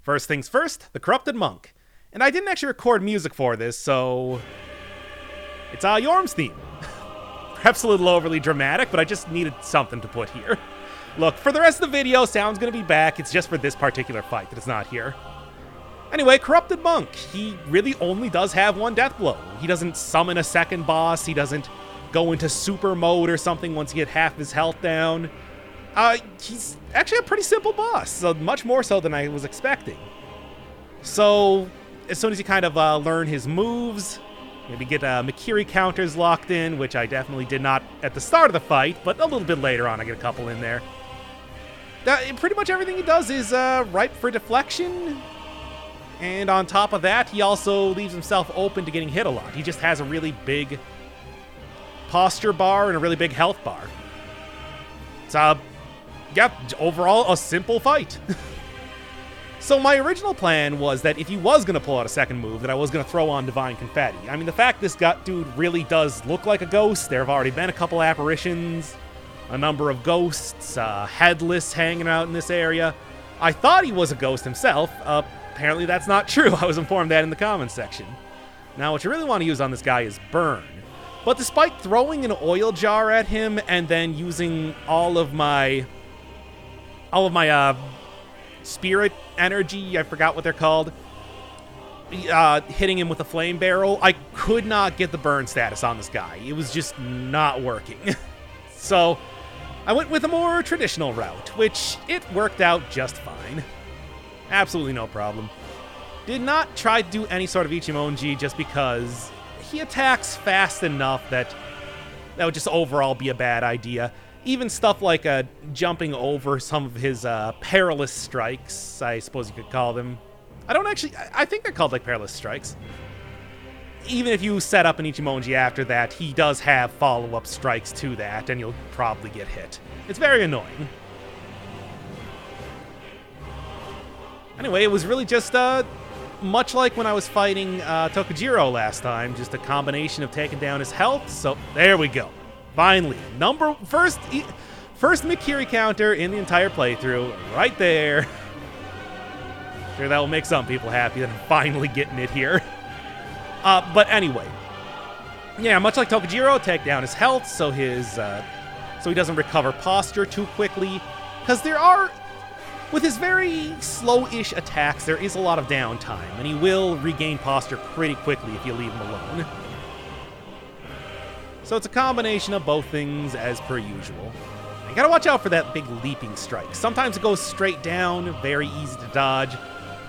First things first, the Corrupted Monk. And I didn't actually record music for this, so it's Yorm's theme. Perhaps a little overly dramatic, but I just needed something to put here. Look, for the rest of the video, sound's gonna be back. It's just for this particular fight that it's not here. Anyway, Corrupted Monk. He really only does have one death blow. He doesn't summon a second boss. He doesn't go into super mode or something once he get half his health down. He's actually a pretty simple boss, so much more so than I was expecting. So, as soon as you kind of learn his moves, maybe get Mikiri counters locked in, which I definitely did not at the start of the fight, but a little bit later on I get a couple in there. Pretty much everything he does is ripe for deflection, and on top of that, he also leaves himself open to getting hit a lot. He just has a really big posture bar and a really big health bar. It's, yeah, overall a simple fight. So my original plan was that if he was going to pull out a second move, that I was going to throw on Divine Confetti. I mean, the fact this dude really does look like a ghost, there have already been a couple apparitions, a number of ghosts, headless hanging out in this area. I thought he was a ghost himself. Apparently that's not true. I was informed that in the comments section. Now, what you really want to use on this guy is Burn. But despite throwing an oil jar at him and then using all of my spirit energy, I forgot what they're called, hitting him with a flame barrel, I could not get the burn status on this guy. It was just not working. So I went with a more traditional route, which it worked out just fine. Absolutely no problem. Did not try to do any sort of Ichimonji just because he attacks fast enough that would just overall be a bad idea. Even stuff like jumping over some of his perilous strikes, I suppose you could call them. I think they're called like perilous strikes. Even if you set up an Ichimonji after that, he does have follow-up strikes to that, and you'll probably get hit. It's very annoying. Anyway, it was really just much like when I was fighting Tokujiro last time, just a combination of taking down his health. So there we go. Finally, first Mikiri counter in the entire playthrough, right there. Sure, that will make some people happy that I'm finally getting it here. But anyway, yeah, much like Tokujiro, take down his health so he doesn't recover posture too quickly, because with his very slow-ish attacks, there is a lot of downtime, and he will regain posture pretty quickly if you leave him alone. So it's a combination of both things as per usual. You gotta watch out for that big leaping strike. Sometimes it goes straight down, very easy to dodge.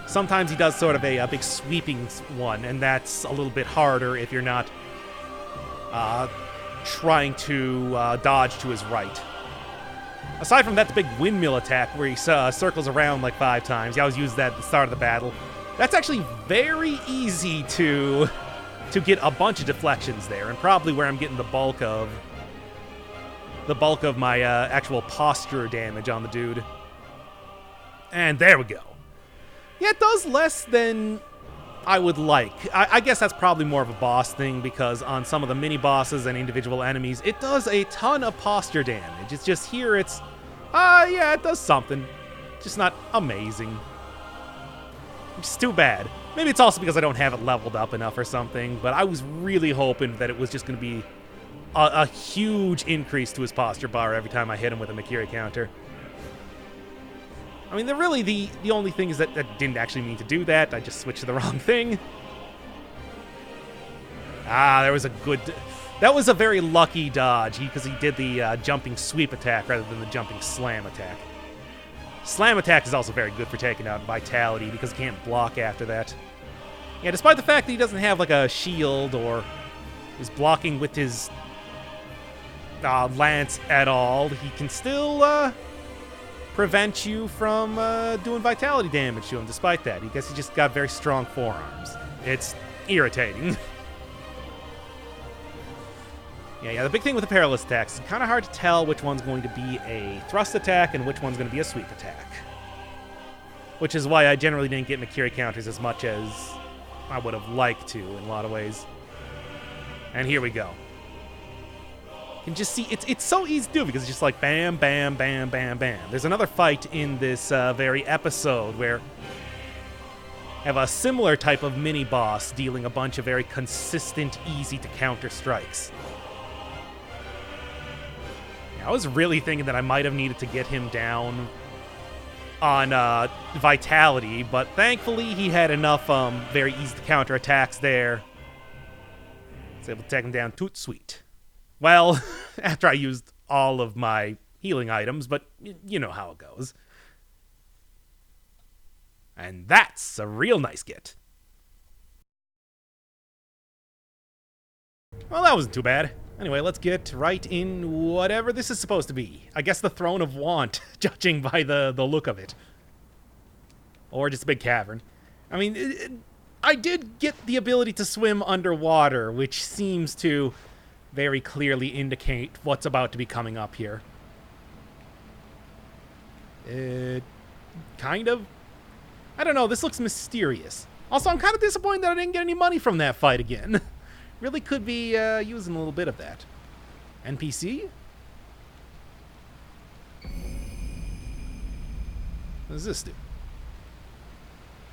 Sometimes he does sort of a big sweeping one, and that's a little bit harder if you're not trying to dodge to his right. Aside from that big windmill attack where he circles around like 5 times, he always uses that at the start of the battle. That's actually very easy to get a bunch of deflections there, and probably where I'm getting the bulk of my actual posture damage on the dude. And there we go. Yeah, it does less than I would like. I guess that's probably more of a boss thing, because on some of the mini-bosses and individual enemies, it does a ton of posture damage. It's just here it's, yeah, it does something. Just not amazing. Which is too bad. Maybe it's also because I don't have it leveled up enough or something, but I was really hoping that it was just going to be a huge increase to his posture bar every time I hit him with a Mikiri counter. I mean, the only thing is that didn't actually mean to do that. I just switched to the wrong thing. That was a very lucky dodge, because he did the jumping sweep attack rather than the jumping slam attack. Slam attack is also very good for taking out Vitality, because he can't block after that. Yeah, despite the fact that he doesn't have like a shield or is blocking with his lance at all, he can still prevent you from doing Vitality damage to him despite that. I guess he just got very strong forearms. It's irritating. Yeah, the big thing with the perilous attacks, it's kind of hard to tell which one's going to be a thrust attack and which one's going to be a sweep attack. Which is why I generally didn't get Mikiri counters as much as I would have liked to in a lot of ways. And here we go. You can just see, it's so easy to do because it's just like bam, bam, bam, bam, bam. There's another fight in this very episode where have a similar type of mini-boss dealing a bunch of very consistent, easy-to-counter strikes. Yeah, I was really thinking that I might have needed to get him down on Vitality, but thankfully he had enough very easy-to-counter attacks there. I was able to take him down toot sweet. Well, after I used all of my healing items, but you know how it goes. And that's a real nice get. Well, that wasn't too bad. Anyway, let's get right in whatever this is supposed to be. I guess the Throne of Want, judging by the look of it. Or just a big cavern. I mean, I did get the ability to swim underwater, which seems to very clearly indicate what's about to be coming up here. Kind of. I don't know, this looks mysterious. Also, I'm kind of disappointed that I didn't get any money from that fight again. Really could be using a little bit of that. NPC? What does this do?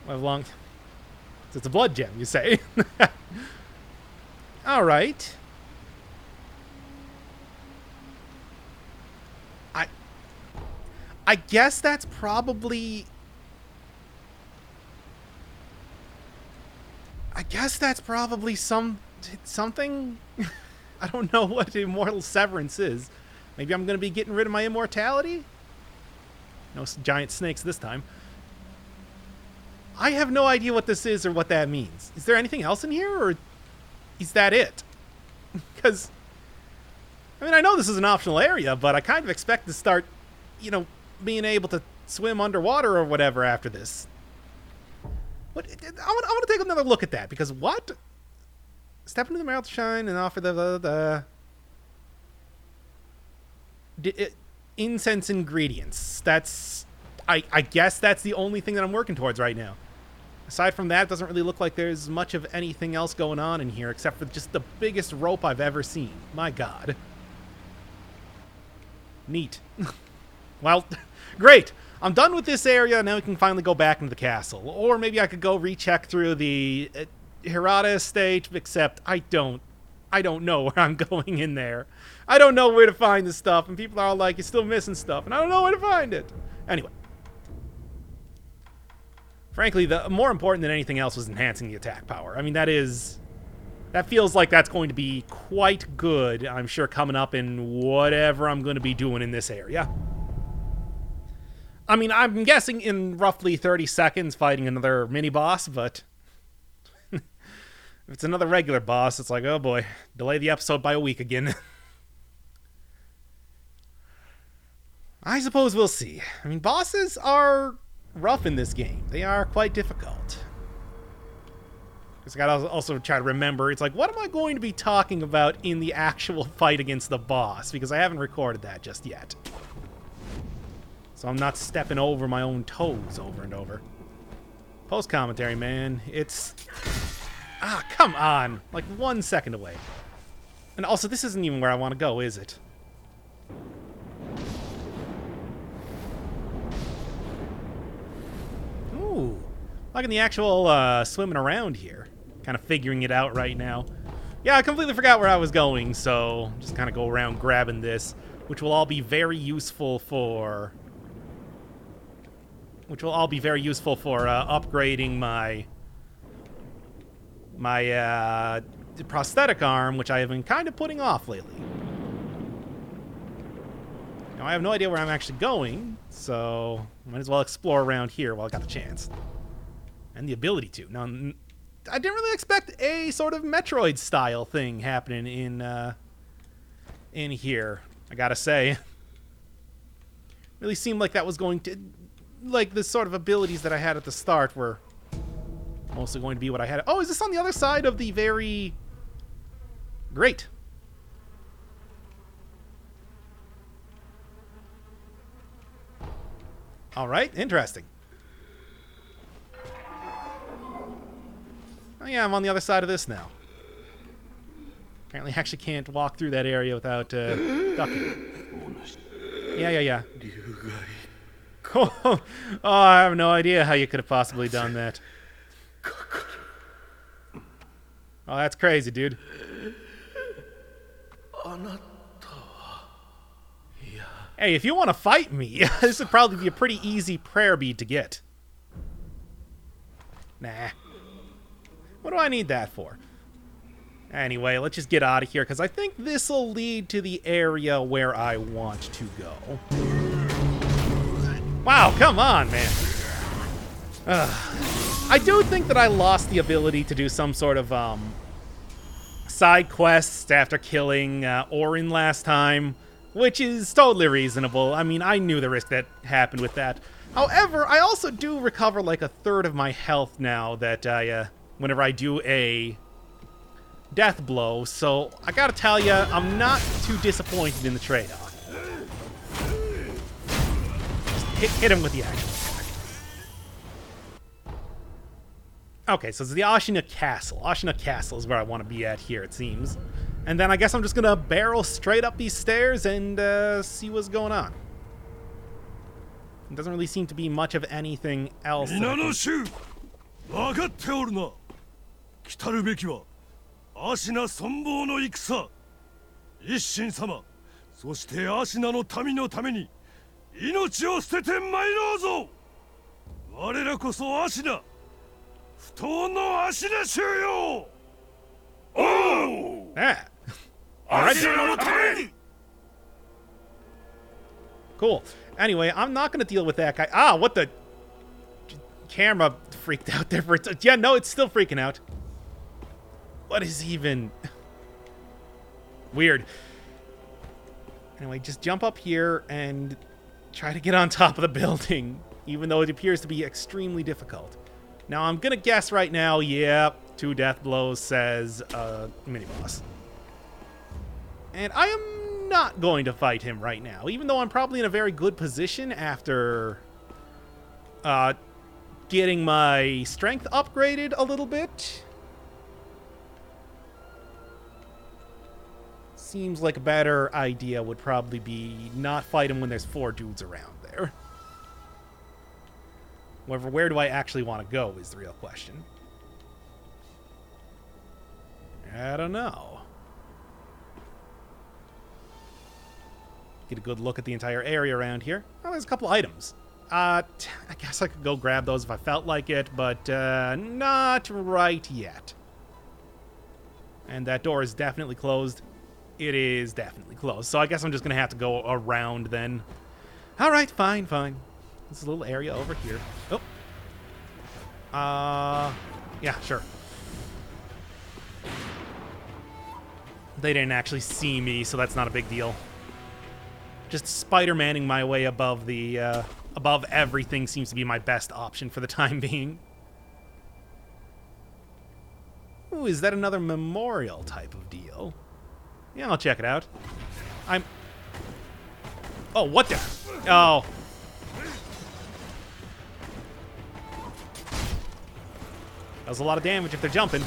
Well, long... It's a blood gem, you say? Alright. I guess that's probably... something? I don't know what Immortal Severance is. Maybe I'm going to be getting rid of my immortality? No giant snakes this time. I have no idea what this is or what that means. Is there anything else in here, or is that it? Because, I mean, I know this is an optional area, but I kind of expect to start, you know, being able to swim underwater or whatever after this. What? I want to take another look at that, because what? Step into the mouth shine and offer the incense ingredients. That's, I guess that's the only thing that I'm working towards right now. Aside from that, it doesn't really look like there's much of anything else going on in here, except for just the biggest rope I've ever seen. My God. Neat. Well, great. I'm done with this area, now we can finally go back into the castle. Or maybe I could go recheck through the Hirata estate, except I don't know where I'm going in there. I don't know where to find this stuff, and people are all like, you're still missing stuff, and I don't know where to find it. Anyway. Frankly, the more important than anything else was enhancing the attack power. I mean, that feels like that's going to be quite good, I'm sure, coming up in whatever I'm going to be doing in this area. I mean, I'm guessing in roughly 30 seconds fighting another mini-boss, but if it's another regular boss, it's like, oh boy, delay the episode by a week again. I suppose we'll see. I mean, bosses are rough in this game. They are quite difficult. Because I gotta also try to remember, it's like, what am I going to be talking about in the actual fight against the boss? Because I haven't recorded that just yet. So I'm not stepping over my own toes over and over. Post-commentary, man. It's... Ah, come on. Like 1 second away. And also, this isn't even where I want to go, is it? Ooh. Liking the actual swimming around here. Kind of figuring it out right now. Yeah, I completely forgot where I was going, so just kind of go around grabbing this, which will all be very useful for... upgrading my prosthetic arm, which I have been kind of putting off lately. Now, I have no idea where I'm actually going, so might as well explore around here while I got the chance. And the ability to. Now, I didn't really expect a sort of Metroid-style thing happening in here, I gotta say. Really seemed like that was going to... Like, the sort of abilities that I had at the start were mostly going to be what I had. Oh, is this on the other side of the very... Great. All right, interesting. Oh yeah, I'm on the other side of this now. Apparently I actually can't walk through that area without ducking. Yeah. Oh, I have no idea how you could have possibly done that. Oh, that's crazy, dude. Hey, if you want to fight me, this would probably be a pretty easy prayer bead to get. Nah. What do I need that for? Anyway, let's just get out of here, because I think this will lead to the area where I want to go. Wow, come on, man. I do think that I lost the ability to do some sort of side quests after killing Orin last time, which is totally reasonable. I mean, I knew the risk that happened with that. However, I also do recover like a third of my health now that I, whenever I do a death blow, so I gotta tell you, I'm not too disappointed in the trade-off. Just hit him with the actual attack. Okay, so it's the Ashina Castle. Ashina Castle is where I want to be at here, it seems. And then I guess I'm just gonna barrel straight up these stairs and see what's going on. It doesn't really seem to be much of anything else. Ah. Alright. Cool. Anyway, I'm not going to deal with that guy. Ah, what the... Camera freaked out there for it. Yeah, no, it's still freaking out. What is even... Weird. Anyway, just jump up here and try to get on top of the building, even though it appears to be extremely difficult. Now, I'm going to guess right now, yeah, 2 death blows says mini-boss. And I am not going to fight him right now, even though I'm probably in a very good position after getting my strength upgraded a little bit. Seems like a better idea would probably be not fight him when there's 4 dudes around there. However, where do I actually want to go is the real question. I don't know. Get a good look at the entire area around here. Oh, there's a couple items. I guess I could go grab those if I felt like it, but not right yet. And that door is definitely closed. It is definitely closed. So I guess I'm just going to have to go around then. All right, fine, fine. This is a little area over here. Oh. Yeah, sure. They didn't actually see me, so that's not a big deal. Just Spider-Manning my way above the, above everything seems to be my best option for the time being. Ooh, is that another memorial type of deal? Yeah, I'll check it out. Oh, what the? Oh. That was a lot of damage if they're jumping.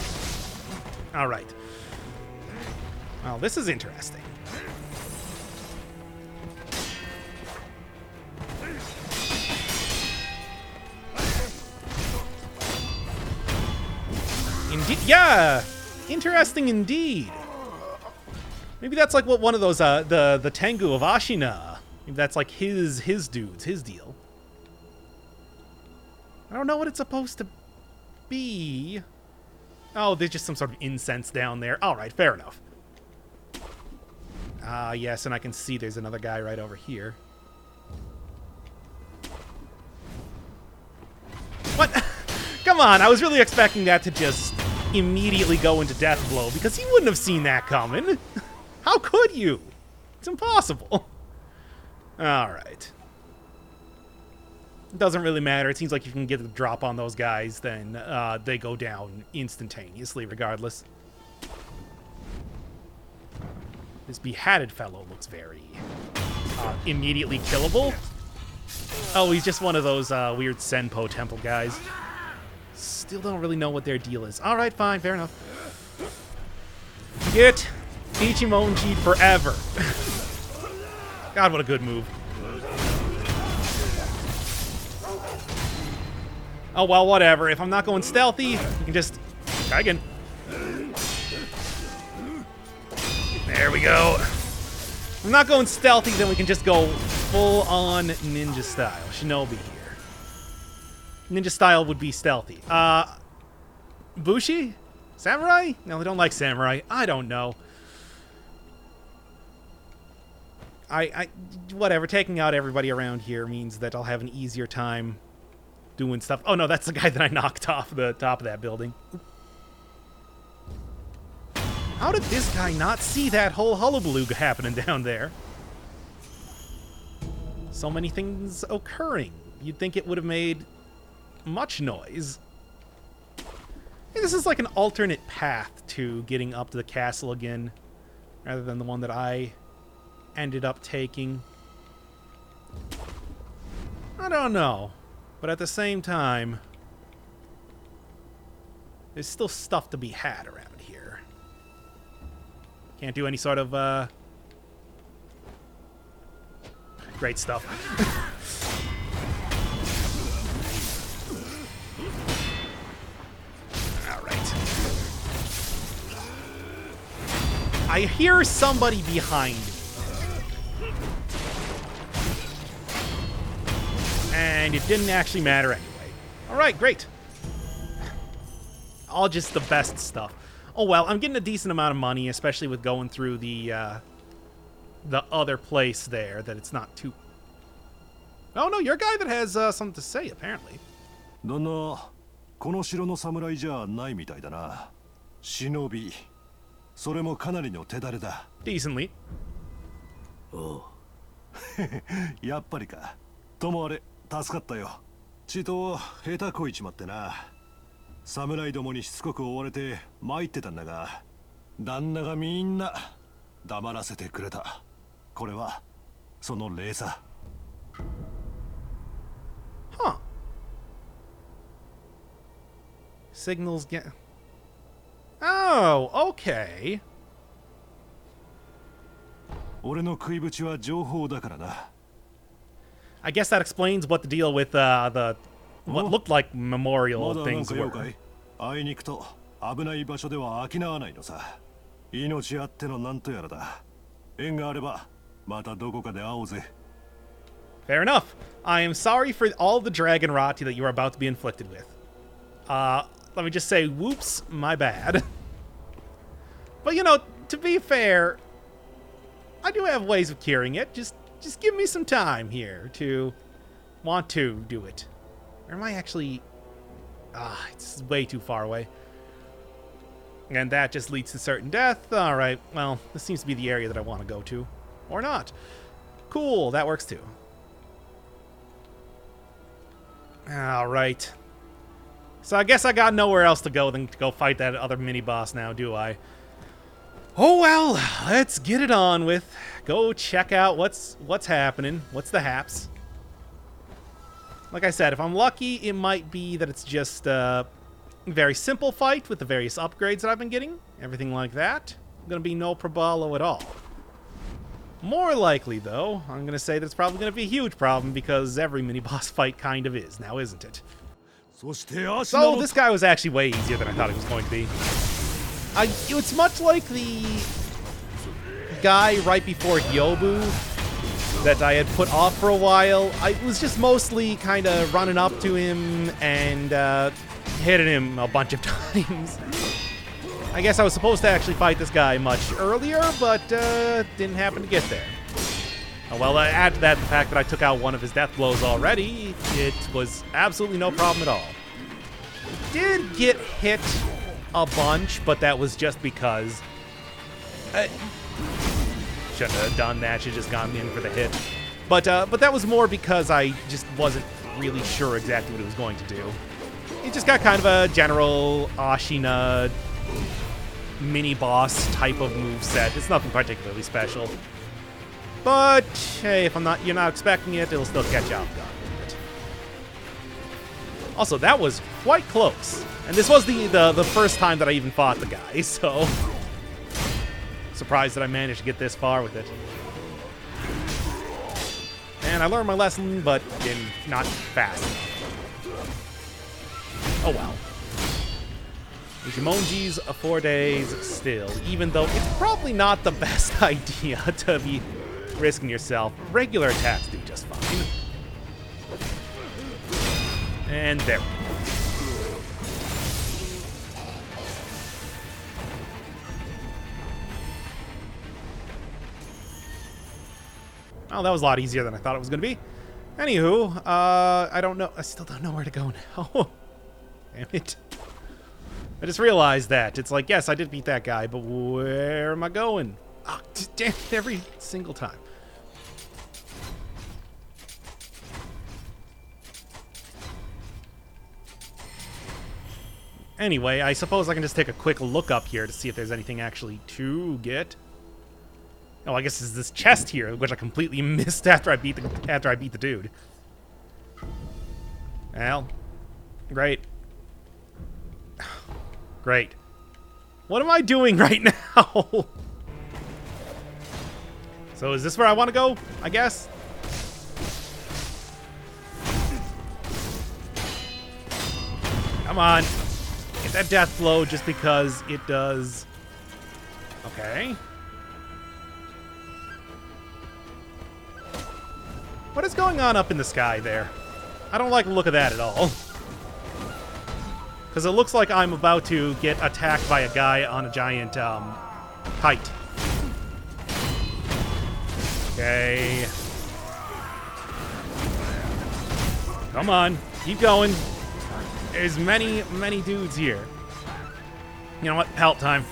All right. Well, this is interesting. Indeed, yeah, interesting indeed. Maybe that's like what one of those the Tengu of Ashina. Maybe that's like his dudes, his deal. I don't know what it's supposed to be. Oh, there's just some sort of incense down there. All right, fair enough. Ah, yes, and I can see there's another guy right over here. What? Come on, I was really expecting that to just immediately go into death blow, because he wouldn't have seen that coming. How could you? It's impossible. All right. It doesn't really matter. It seems like you can get a drop on those guys, then they go down instantaneously regardless. This beheaded fellow looks very immediately killable. Oh, he's just one of those weird Senpo temple guys. Still don't really know what their deal is. All right, fine, fair enough. Get Ichimonji'd forever. God, what a good move. Oh, well, whatever. If I'm not going stealthy, you can just try again. There we go. If I'm not going stealthy, then we can just go full-on ninja style. Shinobi here. Ninja style would be stealthy. Bushi? Samurai? No, they don't like samurai. I don't know. Whatever. Taking out everybody around here means that I'll have an easier time doing stuff. Oh, no, that's the guy that I knocked off the top of that building. How did this guy not see that whole hullabaloo happening down there? So many things occurring. You'd think it would have made much noise. Hey, this is like an alternate path to getting up to the castle again, rather than the one that I ended up taking. I don't know. But at the same time, there's still stuff to be had around here. Can't do any sort of, great stuff. Alright. I hear somebody behind me. And it didn't actually matter anyway. Alright, great. All just the best stuff. Oh well, I'm getting a decent amount of money, especially with going through the other place there, that it's not too... Oh no, you're a guy that has something to say, apparently. だな、この城の侍じゃないみたいだな。忍び。それもかなりの手だれだ。Decently. おう。やっぱりか。ともあれ、助かったよ。ちと下手こいちまってな。侍どもにしつこく追われて参ってたんだが、旦那がみんな黙らせてくれた。これはその礼さ。Huh. Signals get... Oh, okay. 俺の食いぶちは情報だからな。I guess that explains what the deal with what looked like memorial things were. あいにくと危ない場所では飽きなわないのさ。命あってのなんとやらだ。縁があればまたどこかで会おうぜ。Fair enough. I am sorry for all the dragon rot that you are about to be inflicted with. Let me just say, whoops, my bad. But you know, to be fair, I do have ways of curing it. Just give me some time here to want to do it. Or am I actually... it's way too far away. And that just leads to certain death. Alright, well, this seems to be the area that I want to go to. Or not. Cool, that works too. Alright. So I guess I got nowhere else to go than to go fight that other mini-boss now, do I? Oh well, let's get it on with. Go check out what's happening. What's the haps? Like I said, if I'm lucky, it might be that it's just a very simple fight with the various upgrades that I've been getting. Everything like that. Gonna be no probalo at all. More likely, though, I'm gonna say that it's probably gonna be a huge problem because every mini-boss fight kind of is now, isn't it? So this guy was actually way easier than I thought it was going to be. It's much like the guy right before Yobu that I had put off for a while. I was just mostly kind of running up to him and hitting him a bunch of times. I guess I was supposed to actually fight this guy much earlier, but didn't happen to get there. Oh, well, add to that the fact that I took out one of his death blows already. It was absolutely no problem at all. Did get hit a bunch, but that was just because... shouldn't have done that, should have just gone in for the hit. But that was more because I just wasn't really sure exactly what it was going to do. It just got kind of a general Ashina mini-boss type of moveset. It's nothing particularly special. But, hey, if you're not expecting it, it'll still catch you off guard with it. Also, that was quite close. And this was the first time that I even fought the guy, so... Surprised that I managed to get this far with it. And I learned my lesson, but not fast enough. Oh, well. Ichimonji's 4 days still, even though it's probably not the best idea to be risking yourself. Regular attacks do just fine. And there we go. Oh, that was a lot easier than I thought it was going to be. Anywho, I don't know. I still don't know where to go now. Damn it. I just realized that. It's like, yes, I did beat that guy, but where am I going? Oh, damn it, every single time. Anyway, I suppose I can just take a quick look up here to see if there's anything actually to get. Oh, I guess there's this chest here, which I completely missed after I beat the dude. Well, great. Great. What am I doing right now? So is this where I want to go, I guess? Come on. Get that death blow just because it does. Okay. What is going on up in the sky there? I don't like the look of that at all. Because it looks like I'm about to get attacked by a guy on a giant kite. Okay. Come on. Keep going. There's many, many dudes here. You know what? Help time.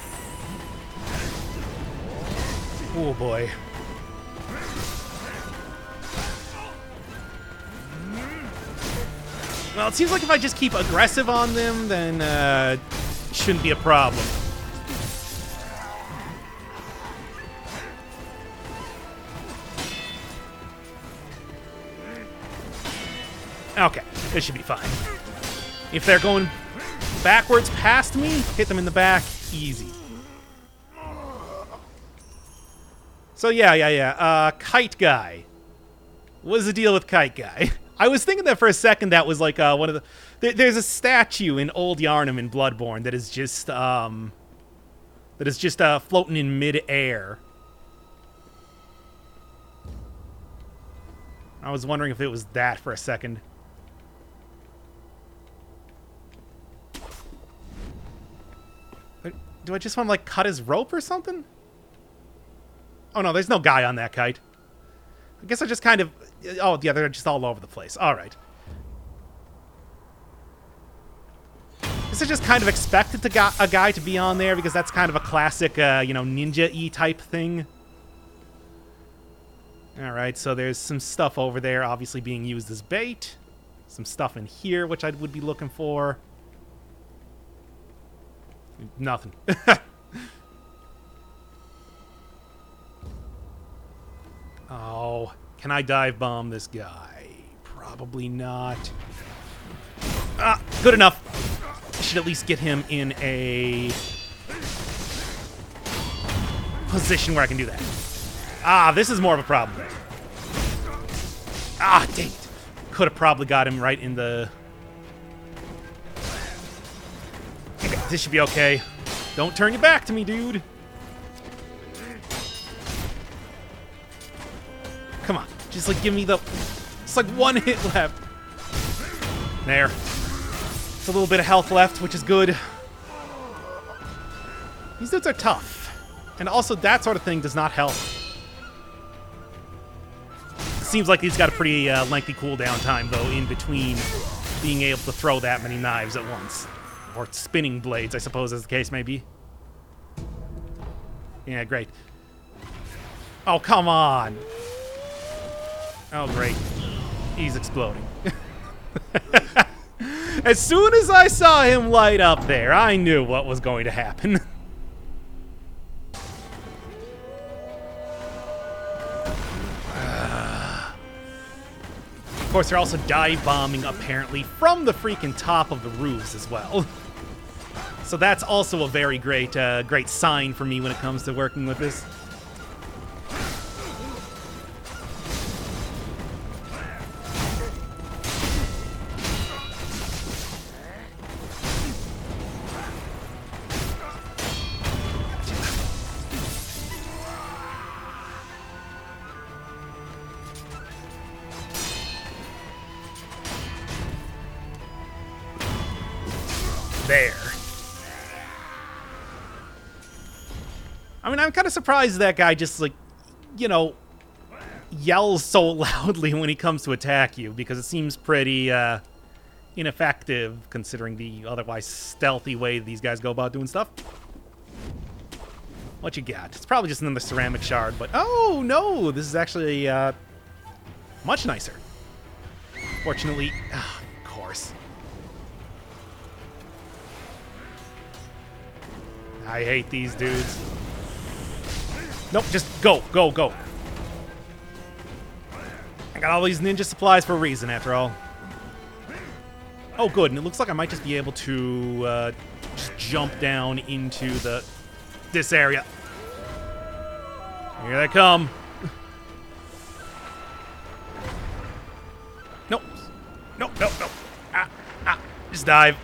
Oh, boy. Well, it seems like if I just keep aggressive on them, then it shouldn't be a problem. Okay, this should be fine. If they're going backwards past me, hit them in the back, easy. So yeah. Kite guy. What's the deal with Kite guy? I was thinking that for a second that was like one of the... There's a statue in Old Yarnum in Bloodborne that is just floating in mid-air. I was wondering if it was that for a second. Do I just want to, like, cut his rope or something? Oh, no, there's no guy on that kite. I guess I just kind of... Oh, yeah, they're just all over the place. All right. This is just kind of expected to a guy to be on there because that's kind of a classic, you know, ninja-y type thing. All right, so there's some stuff over there obviously being used as bait. Some stuff in here, which I would be looking for. Nothing. Oh, can I dive bomb this guy? Probably not. Ah, good enough. I should at least get him in a position where I can do that. Ah, this is more of a problem. Ah, dang it. Could have probably got him right in the... Okay, this should be okay. Don't turn your back to me, dude. Come on. Just, like, give me the... It's like one hit left. There. It's a little bit of health left, which is good. These dudes are tough. And also, that sort of thing does not help. Seems like he's got a pretty lengthy cooldown time, though, in between being able to throw that many knives at once. Or spinning blades, I suppose, as the case may be. Yeah, great. Oh, come on! Oh, great. He's exploding. As soon as I saw him light up there, I knew what was going to happen. Of course, they're also dive bombing, apparently, from the freaking top of the roofs as well. So that's also a very great, great sign for me when it comes to working with this. there. I mean, I'm kind of surprised that guy just, like, you know, yells so loudly when he comes to attack you, because it seems pretty ineffective considering the otherwise stealthy way these guys go about doing stuff. What you got? It's probably just another ceramic shard, but oh no, this is actually much nicer. Fortunately, of course. I hate these dudes. Nope, just go, go, go. I got all these ninja supplies for a reason, after all. Oh, good, and it looks like I might just be able to just jump down into this area. Here they come. Nope. Nope, nope, nope. Just dive.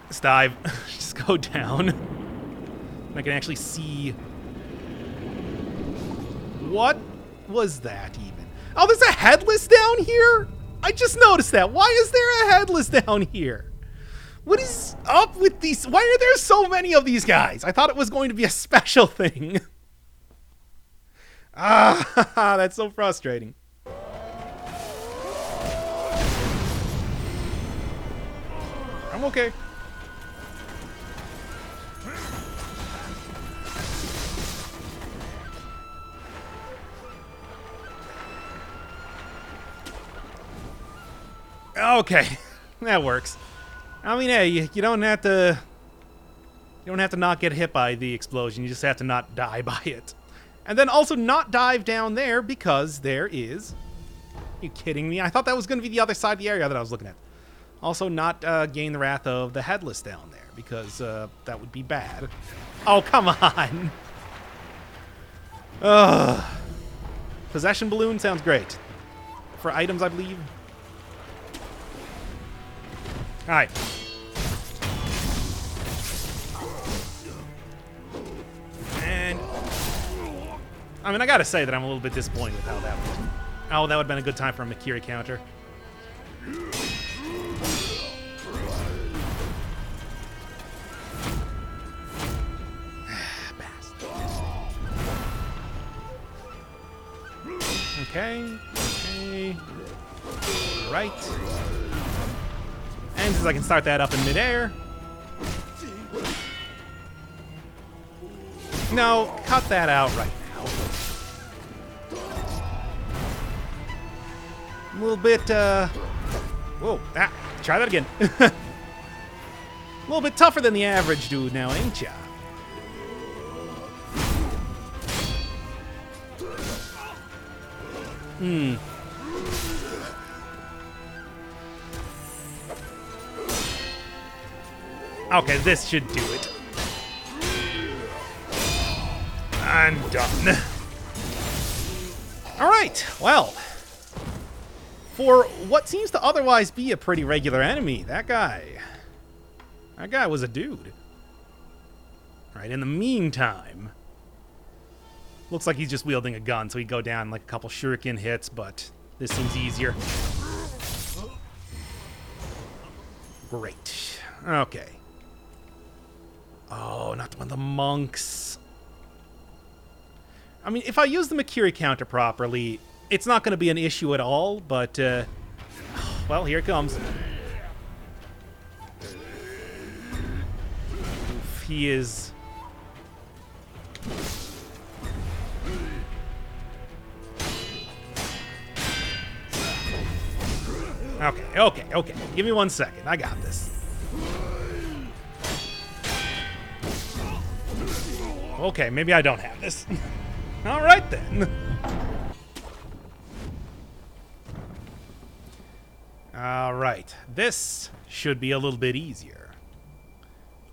Just dive. Just go down. I can actually see... What was that even? Oh, there's a headless down here? I just noticed that. Why is there a headless down here? What is up with these? Why are there so many of these guys? I thought it was going to be a special thing. Ah, that's so frustrating. I'm okay. Okay, that works. I mean, hey, you don't have to not get hit by the explosion. You just have to not die by it. And then also not dive down there because there is... Are you kidding me? I thought that was going to be the other side of the area that I was looking at. Also not gain the wrath of the headless down there because that would be bad. Oh, come on. Ugh. Possession balloon sounds great. For items, I believe. All right. And I mean, I gotta say that I'm a little bit disappointed with how that went. Oh, that would have been a good time for a Mikiri counter. Okay. Okay. Right. And since I can start that up in midair. No, cut that out right now. A little bit, whoa, try that again. A little bit tougher than the average dude now, ain't ya? Okay, this should do it. I'm done. All right, well, for what seems to otherwise be a pretty regular enemy, that guy was a dude. All right, in the meantime, looks like he's just wielding a gun, so he'd go down like a couple shuriken hits, but this seems easier. Great. Okay. Oh, not one of the monks. I mean, if I use the Mikiri counter properly, it's not going to be an issue at all, but, well, here it comes. Oof, he is... Okay. Give me 1 second. I got this. Okay, maybe I don't have this. All right, then. All right. This should be a little bit easier.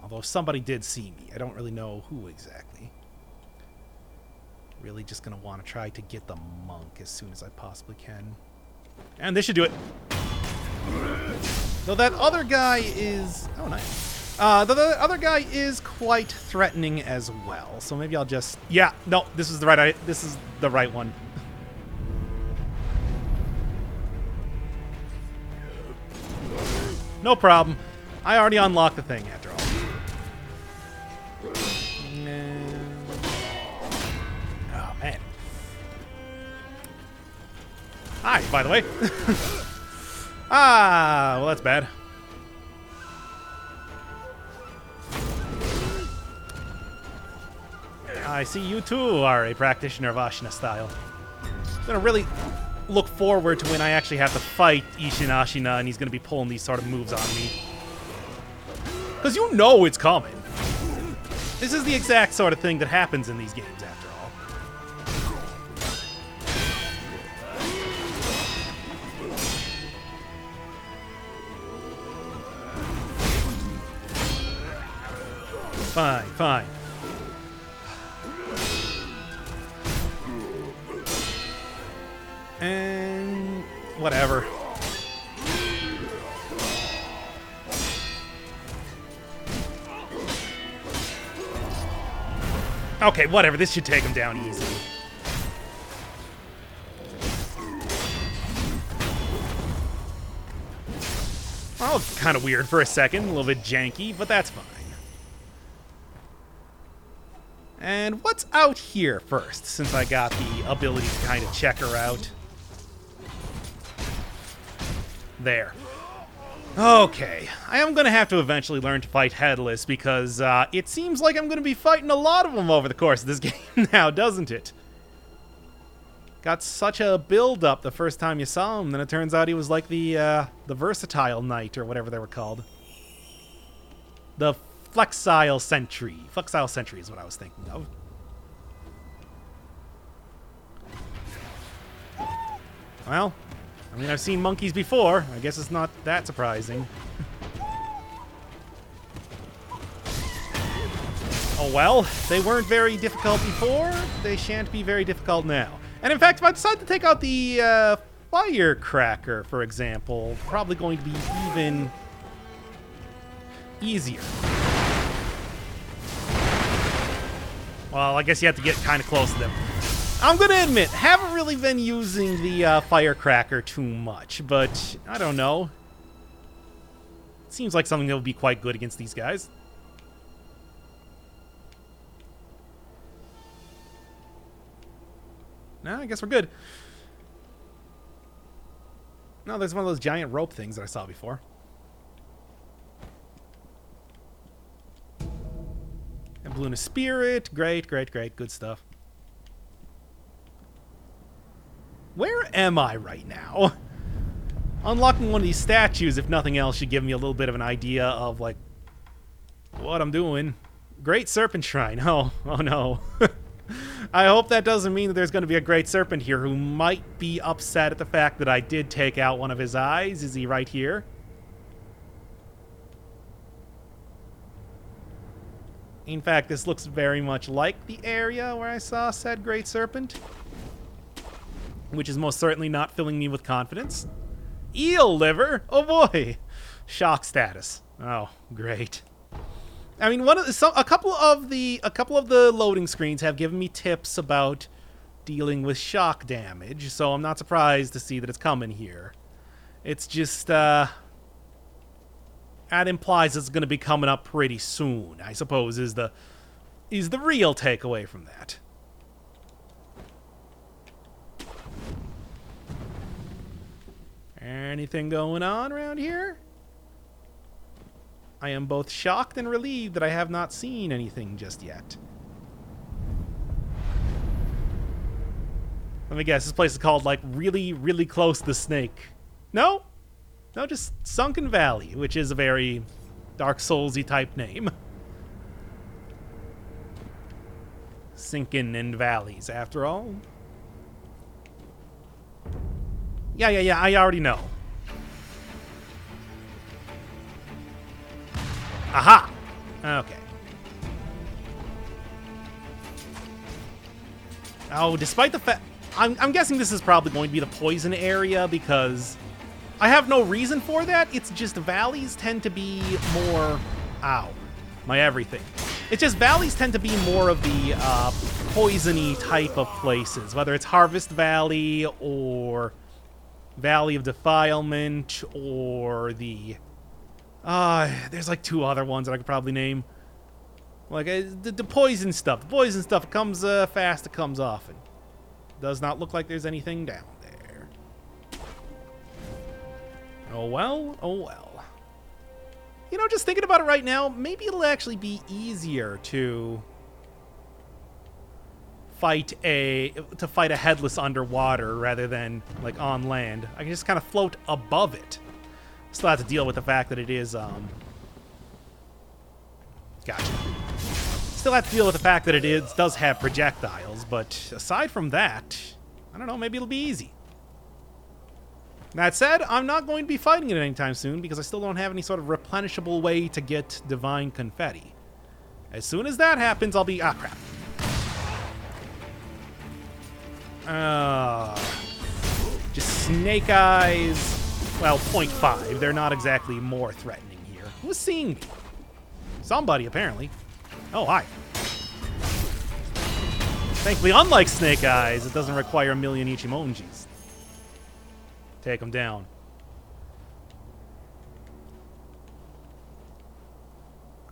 Although somebody did see me. I don't really know who exactly. Really just going to want to try to get the monk as soon as I possibly can. And this should do it. Though that other guy is... Oh, nice. The other guy is quite threatening as well, so maybe I'll just... Yeah, no, this is the right one. No problem. I already unlocked the thing after all. Hi, by the way. Ah, well, that's bad. I see you too are a practitioner of Ashina style. I'm gonna really look forward to when I actually have to fight Ishin Ashina and he's gonna be pulling these sort of moves on me. Because you know it's coming. This is the exact sort of thing that happens in these games, after all. Fine, fine. And whatever. Okay, whatever. This should take him down easy. Well, kind of weird for a second. A little bit janky, but that's fine. And what's out here first, since I got the ability to kind of check her out? There. Okay, I am going to have to eventually learn to fight headless because it seems like I'm going to be fighting a lot of them over the course of this game now, doesn't it? Got such a build-up the first time you saw him, then it turns out he was like the versatile knight, or whatever they were called. The flexile sentry. Flexile sentry is what I was thinking of. Well, I mean, I've seen monkeys before. I guess it's not that surprising. Oh well, they weren't very difficult before. They shan't be very difficult now. And in fact, if I decide to take out the firecracker, for example, probably going to be even easier. Well, I guess you have to get kind of close to them. I'm going to admit, haven't really been using the firecracker too much, but I don't know. Seems like something that would be quite good against these guys. No, I guess we're good. No, there's one of those giant rope things that I saw before. And Balloon of Spirit. Great, great, great. Good stuff. Where am I right now? Unlocking one of these statues, if nothing else, should give me a little bit of an idea of, like, what I'm doing. Great Serpent Shrine. Oh no. I hope that doesn't mean that there's going to be a Great Serpent here who might be upset at the fact that I did take out one of his eyes. Is he right here? In fact, this looks very much like the area where I saw said Great Serpent, which is most certainly not filling me with confidence. Eel liver? Oh boy. Shock status. Oh, great. I mean, a couple of the loading screens have given me tips about dealing with shock damage, so I'm not surprised to see that it's coming here. It's just that implies it's going to be coming up pretty soon, I suppose, is the real takeaway from that. Anything going on around here? I am both shocked and relieved that I have not seen anything just yet. Let me guess, this place is called, like, really, really close to the snake. No? No, just Sunken Valley, which is a very Dark Souls-y type name. Sinking in valleys, after all. Yeah, I already know. Aha! Okay. Oh, despite the fact... I'm guessing this is probably going to be the poison area because I have no reason for that. It's just valleys tend to be more... Ow. My everything. It's just valleys tend to be more of the poisony type of places, whether it's Harvest Valley or Valley of Defilement or the... there's like two other ones that I could probably name. Like, the poison stuff. The poison stuff, it comes fast, it comes often. Does not look like there's anything down there. Oh well, oh well. You know, just thinking about it right now, maybe it'll actually be easier to fight a headless underwater rather than like on land. I can just kind of float above it. Still have to deal with the fact that it is gotcha. Still have to deal with the fact that does have projectiles, but aside from that, I don't know, maybe it'll be easy. That said, I'm not going to be fighting it anytime soon because I still don't have any sort of replenishable way to get divine confetti. As soon as that happens, I'll be... Ah, crap. Just snake eyes. Well, 0.5. They're not exactly more threatening here. Who's seeing me? Somebody, apparently. Oh, hi. Thankfully, unlike snake eyes, it doesn't require a million Ichimonjis. Take them down.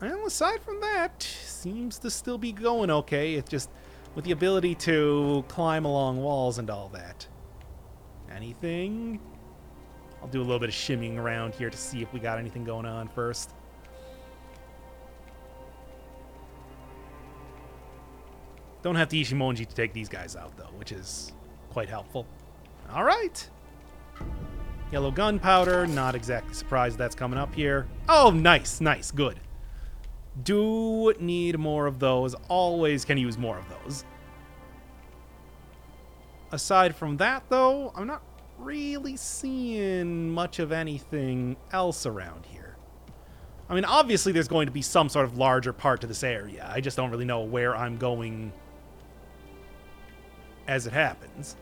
Well, aside from that, seems to still be going okay. It's just with the ability to climb along walls and all that. Anything? I'll do a little bit of shimmying around here to see if we got anything going on first. Don't have the Ichimonji to take these guys out, though, which is quite helpful. All right. Yellow gunpowder. Not exactly surprised that's coming up here. Oh, nice, nice, good. Do need more of those. Always can use more of those. Aside from that, though, I'm not really seeing much of anything else around here. I mean, obviously there's going to be some sort of larger part to this area. I just don't really know where I'm going as it happens.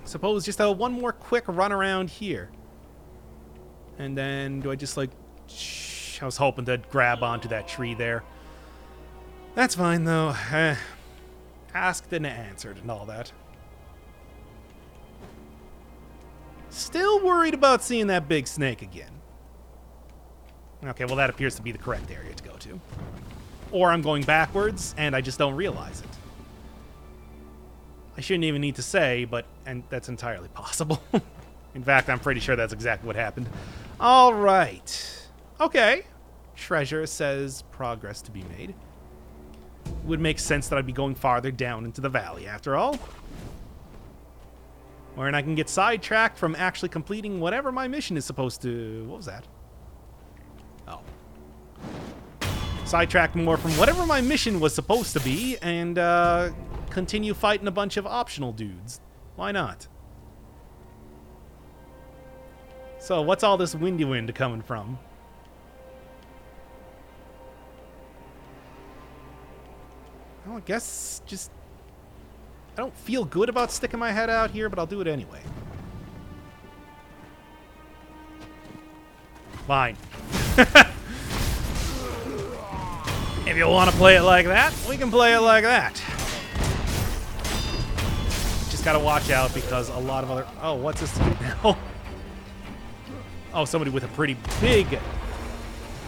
Suppose just one more quick run around here. And then do I just like... I was hoping to grab onto that tree there. That's fine, though. Asked and answered and all that. Still worried about seeing that big snake again. Okay, well that appears to be the correct area to go to. Or I'm going backwards and I just don't realize it. I shouldn't even need to say, and that's entirely possible. In fact, I'm pretty sure that's exactly what happened. All right. Okay. Treasure says progress to be made. Would make sense that I'd be going farther down into the valley after all. Wherein I can get sidetracked from actually completing whatever my mission is supposed to... What was that? Oh. Sidetracked more from whatever my mission was supposed to be and continue fighting a bunch of optional dudes. Why not? So, what's all this windy wind coming from? Well, I guess just... I don't feel good about sticking my head out here, but I'll do it anyway. Fine. If you want to play it like that, we can play it like that. Just gotta watch out because a lot of other... Oh, what's this now? Oh, somebody with a pretty big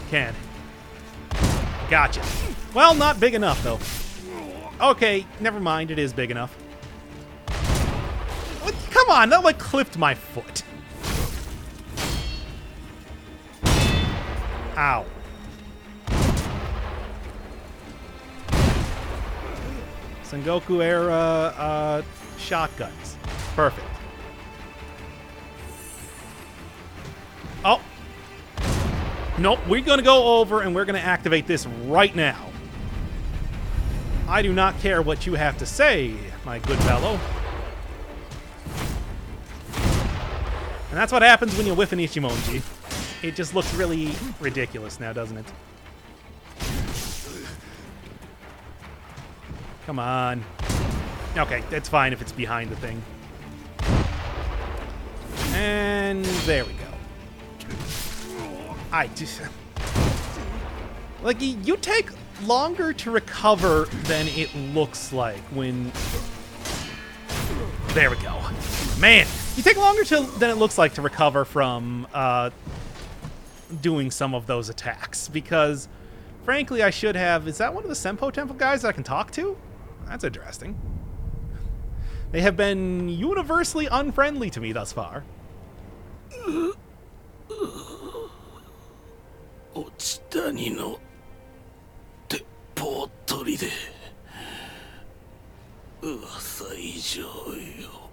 cannon. Gotcha. Well, not big enough, though. Okay, never mind. It is big enough. What? Come on, that like clipped my foot. Ow. Sengoku era shotguns. Perfect. Oh. Nope, we're going to go over and we're going to activate this right now. I do not care what you have to say, my good fellow. And that's what happens when you whiff an Ichimonji. It just looks really ridiculous now, doesn't it? Come on. Okay, it's fine if it's behind the thing. And there we go. I just... Like, you take longer to recover than it looks like when... There we go. Man, you take longer than it looks like to recover from doing some of those attacks. Because, frankly, I should have... Is that one of the Senpo Temple guys that I can talk to? That's interesting. They have been universally unfriendly to me thus far. 落ち谷の鉄砲取りで噂以上よ。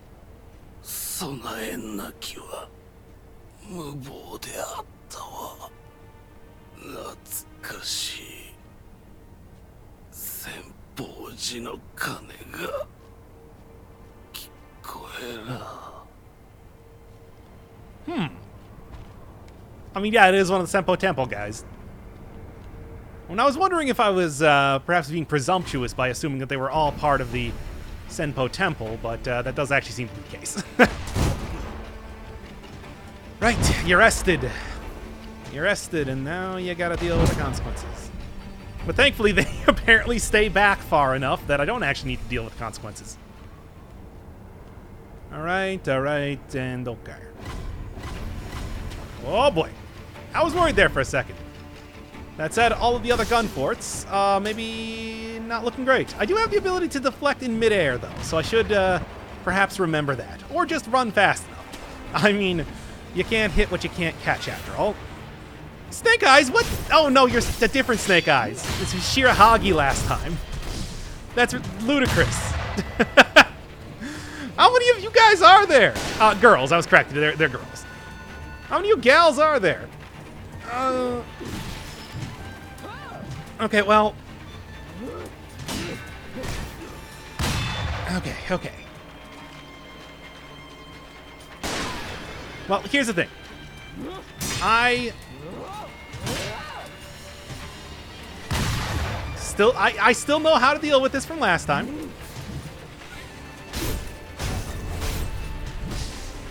備えなきは無謀であったわ。懐かしい先方寺の鐘が聞こえら。I mean, yeah, it is one of the Senpo Temple guys. When I was wondering if I was perhaps being presumptuous by assuming that they were all part of the Senpo Temple, but that does actually seem to be the case. Right, you're arrested. You're arrested, and now you gotta deal with the consequences. But thankfully, they apparently stay back far enough that I don't actually need to deal with the consequences. Alright, and okay. Oh boy. I was worried there for a second. That said, all of the other gun forts, maybe not looking great. I do have the ability to deflect in midair, though, so I should perhaps remember that. Or just run fast enough. I mean, you can't hit what you can't catch, after all. Snake Eyes? What? Oh, no, you're a different Snake Eyes. It's Shirahagi last time. That's ludicrous. How many of you guys are there? Girls, I was correct. They're girls. How many of you gals are there? Okay, well. Okay. Well, here's the thing. I still know how to deal with this from last time.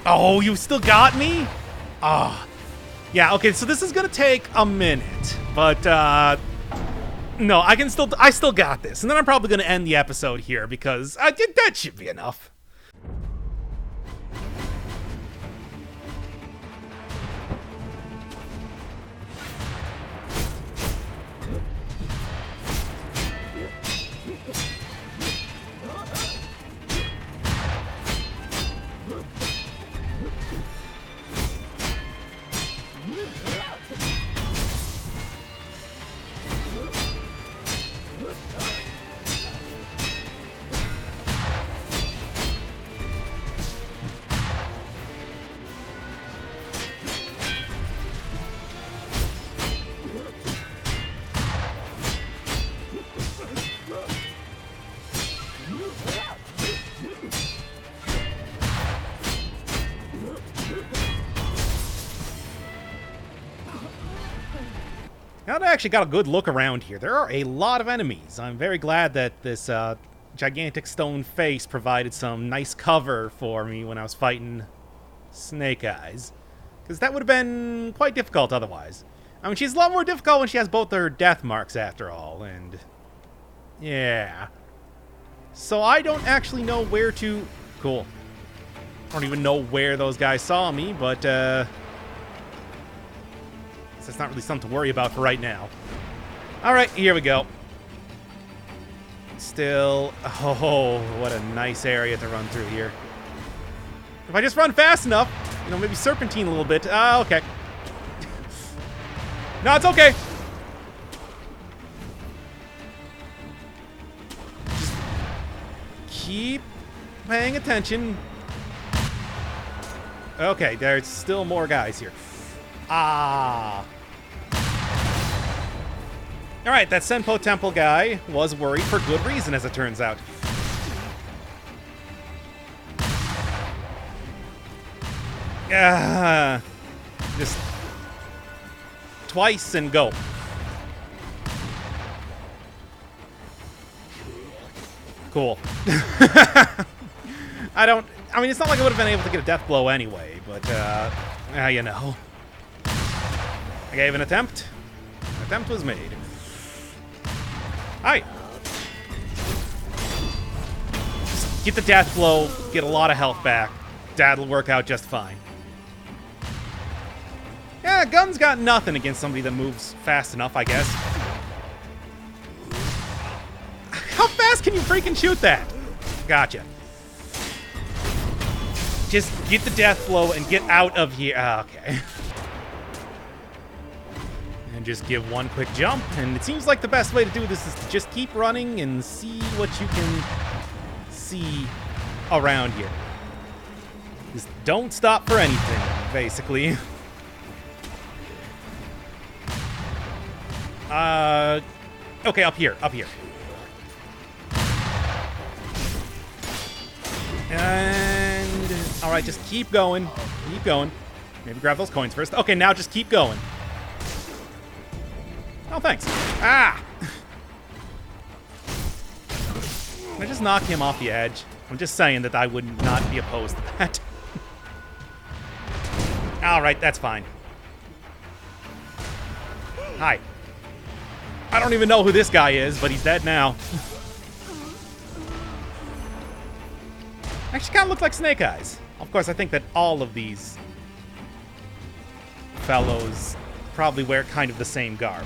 Oh, you still got me? Ah. Yeah, okay, so this is gonna take a minute. But no, I still got this. And then I'm probably gonna end the episode here because that should be enough. Now that I actually got a good look around here, there are a lot of enemies. I'm very glad that this gigantic stone face provided some nice cover for me when I was fighting Snake Eyes. Because that would have been quite difficult otherwise. I mean, she's a lot more difficult when she has both her death marks after all, and yeah. So I don't actually know where to... Cool. I don't even know where those guys saw me, but that's not really something to worry about for right now. Alright, here we go. Still... Oh, what a nice area to run through here. If I just run fast enough, you know, maybe serpentine a little bit. Okay. No, it's okay. Just keep paying attention. Okay, there's still more guys here. Ah. Alright, that Senpo Temple guy was worried for good reason, as it turns out. Just twice and go. Cool. I mean, it's not like I would have been able to get a death blow anyway, but, you know. I gave an attempt. An attempt was made. Hi. Just get the death blow, get a lot of health back. That'll work out just fine. Yeah, gun's got nothing against somebody that moves fast enough, I guess. How fast can you freaking shoot that? Gotcha. Just get the death blow and get out of here. Okay. And just give one quick jump. And it seems like the best way to do this is to just keep running and see what you can see around here. Just don't stop for anything, basically. Okay, up here. And all right, just keep going. Maybe grab those coins first. Okay, now just keep going. Oh, thanks. Ah! Can I just knock him off the edge? I'm just saying that I would not be opposed to that. All right, that's fine. Hi. I don't even know who this guy is, but he's dead now. Actually kind of look like Snake Eyes. Of course, I think that all of these fellows probably wear kind of the same garb.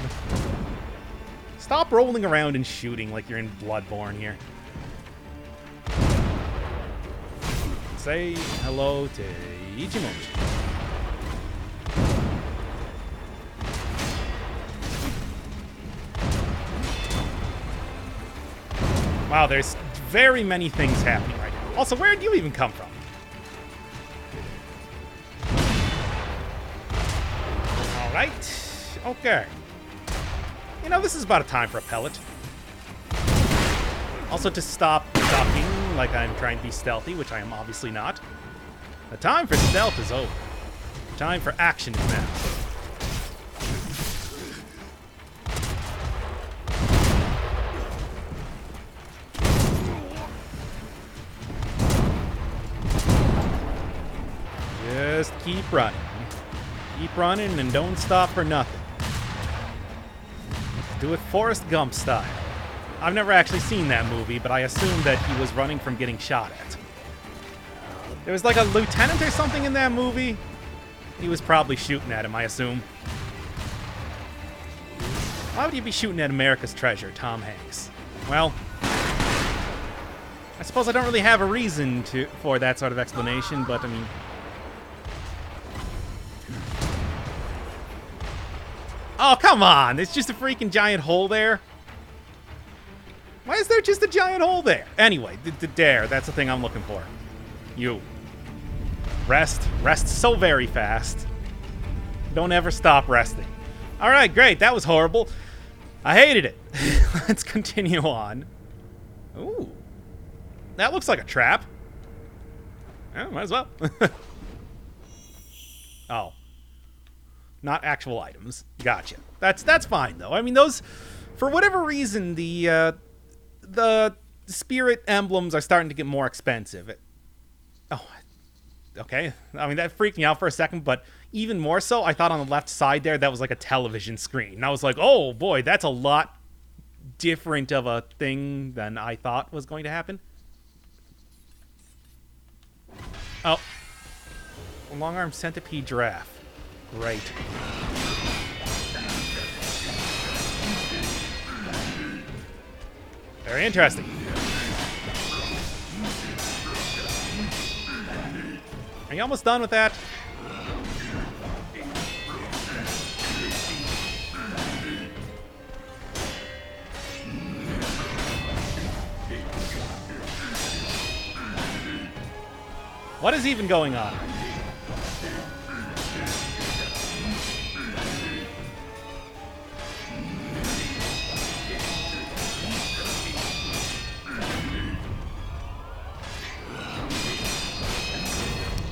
Stop rolling around and shooting like you're in Bloodborne here. Say hello to Ichimochi. Wow, there's very many things happening right now. Also, where did you even come from? All right. Okay. You know, this is about a time for a pellet. Also, to stop ducking like I'm trying to be stealthy, which I am obviously not. The time for stealth is over. The time for action is now. Just keep running. Keep running and don't stop for nothing. Do it Forrest Gump style. I've never actually seen that movie, but I assume that he was running from getting shot at. There was like a lieutenant or something in that movie. He was probably shooting at him, I assume. Why would you be shooting at America's treasure, Tom Hanks? Well, I suppose I don't really have a reason for that sort of explanation, but I mean... Oh, come on! There's just a freaking giant hole there. Why is there just a giant hole there? Anyway, there. That's the thing I'm looking for. You. Rest. Rest so very fast. Don't ever stop resting. Alright, great. That was horrible. I hated it. Let's continue on. Ooh. That looks like a trap. Yeah, might as well. Oh. Not actual items. Gotcha. That's fine though. I mean, those, for whatever reason, the spirit emblems are starting to get more expensive. Oh, okay. I mean, that freaked me out for a second, but even more so, I thought on the left side there that was like a television screen. And I was like, oh boy, that's a lot different of a thing than I thought was going to happen. Oh. A long-armed centipede giraffe. Great. Very interesting. Are you almost done with that? What is even going on?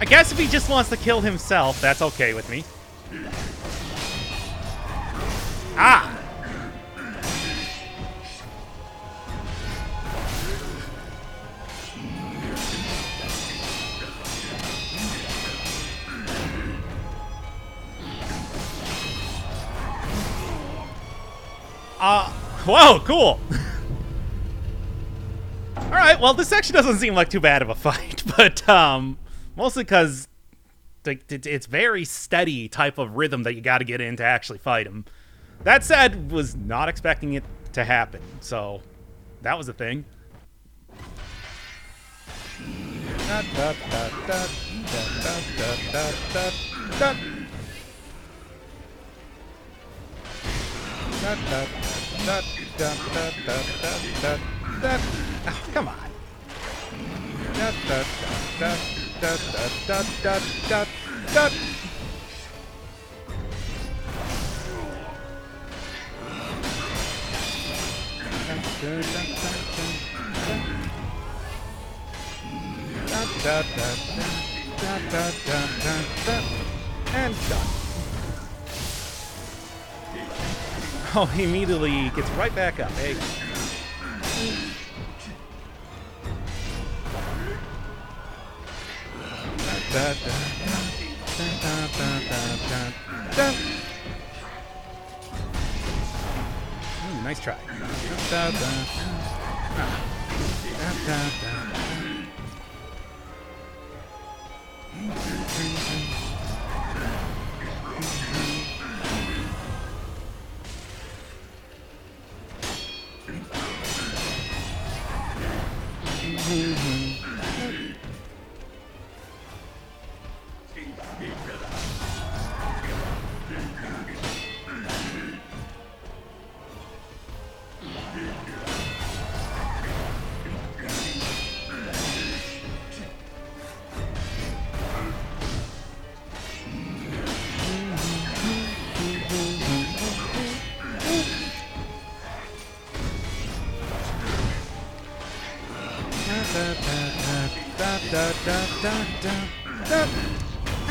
I guess if he just wants to kill himself, that's okay with me. Ah! Whoa, cool! Alright, well, this actually doesn't seem like too bad of a fight, but, mostly because it's very steady type of rhythm that you gotta get in to actually fight him. That said, was not expecting it to happen, so that was a thing. Oh, come on. And done. Oh, he immediately gets right back up. Hey. Ooh, nice try.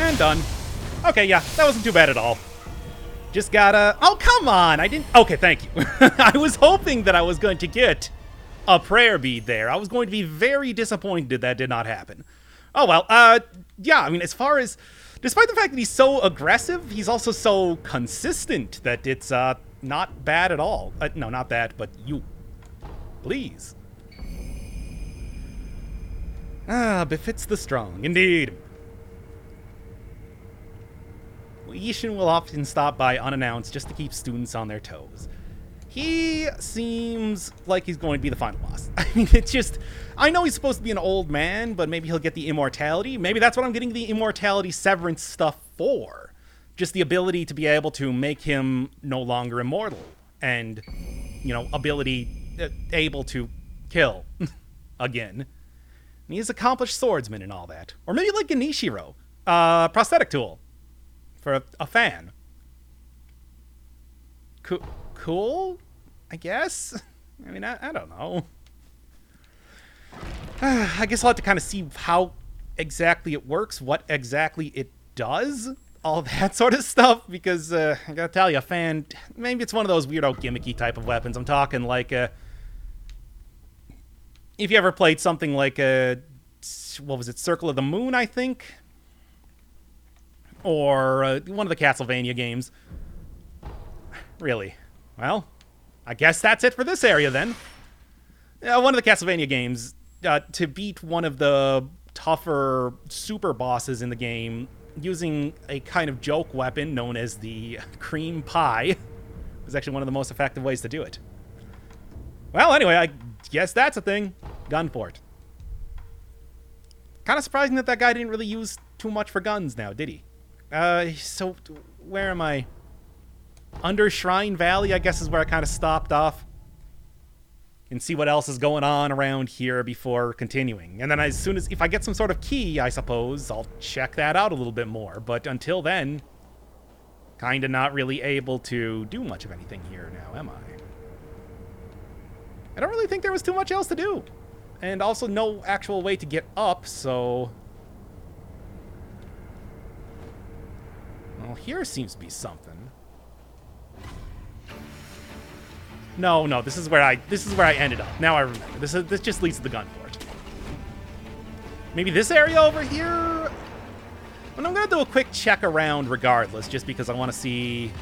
And done. Okay, yeah, that wasn't too bad at all. Just gotta... Oh, come on! I didn't... Okay, thank you. I was hoping that I was going to get a prayer bead there. I was going to be very disappointed that did not happen. Oh, well, yeah, I mean, as far as... Despite the fact that he's so aggressive, he's also so consistent that it's, not bad at all. No, not bad, but you. Please. Ah, befits the strong, indeed. Ishin will often stop by unannounced just to keep students on their toes. He seems like he's going to be the final boss. I mean, it's just... I know he's supposed to be an old man, but maybe he'll get the immortality. Maybe that's what I'm getting the immortality severance stuff for. Just the ability to be able to make him no longer immortal. And, you know, able to kill again. And he's an accomplished swordsman and all that. Or maybe like Ganishiro. Prosthetic tool. For a fan. Cool? I guess? I mean, I don't know. I guess I'll have to kind of see how exactly it works, what exactly it does, all that sort of stuff, because I gotta tell you, a fan, maybe it's one of those weirdo gimmicky type of weapons. I'm talking like, if you ever played something like, what was it, Circle of the Moon, I think? Or one of the Castlevania games. Really? Well, I guess that's it for this area then. One of the Castlevania games, to beat one of the tougher super bosses in the game using a kind of joke weapon known as the cream pie was actually one of the most effective ways to do it. Well, anyway, I guess that's a thing. Gun for it. Kind of surprising that that guy didn't really use too much for guns now, did he? So where am I? Under Shrine Valley, I guess, is where I kind of stopped off. And see what else is going on around here before continuing. And then as soon as, if I get some sort of key, I suppose, I'll check that out a little bit more. But until then, kind of not really able to do much of anything here now, am I? I don't really think there was too much else to do. And also no actual way to get up, so... Well, here seems to be something. No, this is where I ended up. Now I remember. This just leads to the gun fort. Maybe this area over here? Well, I'm gonna do a quick check around regardless, just because I want to see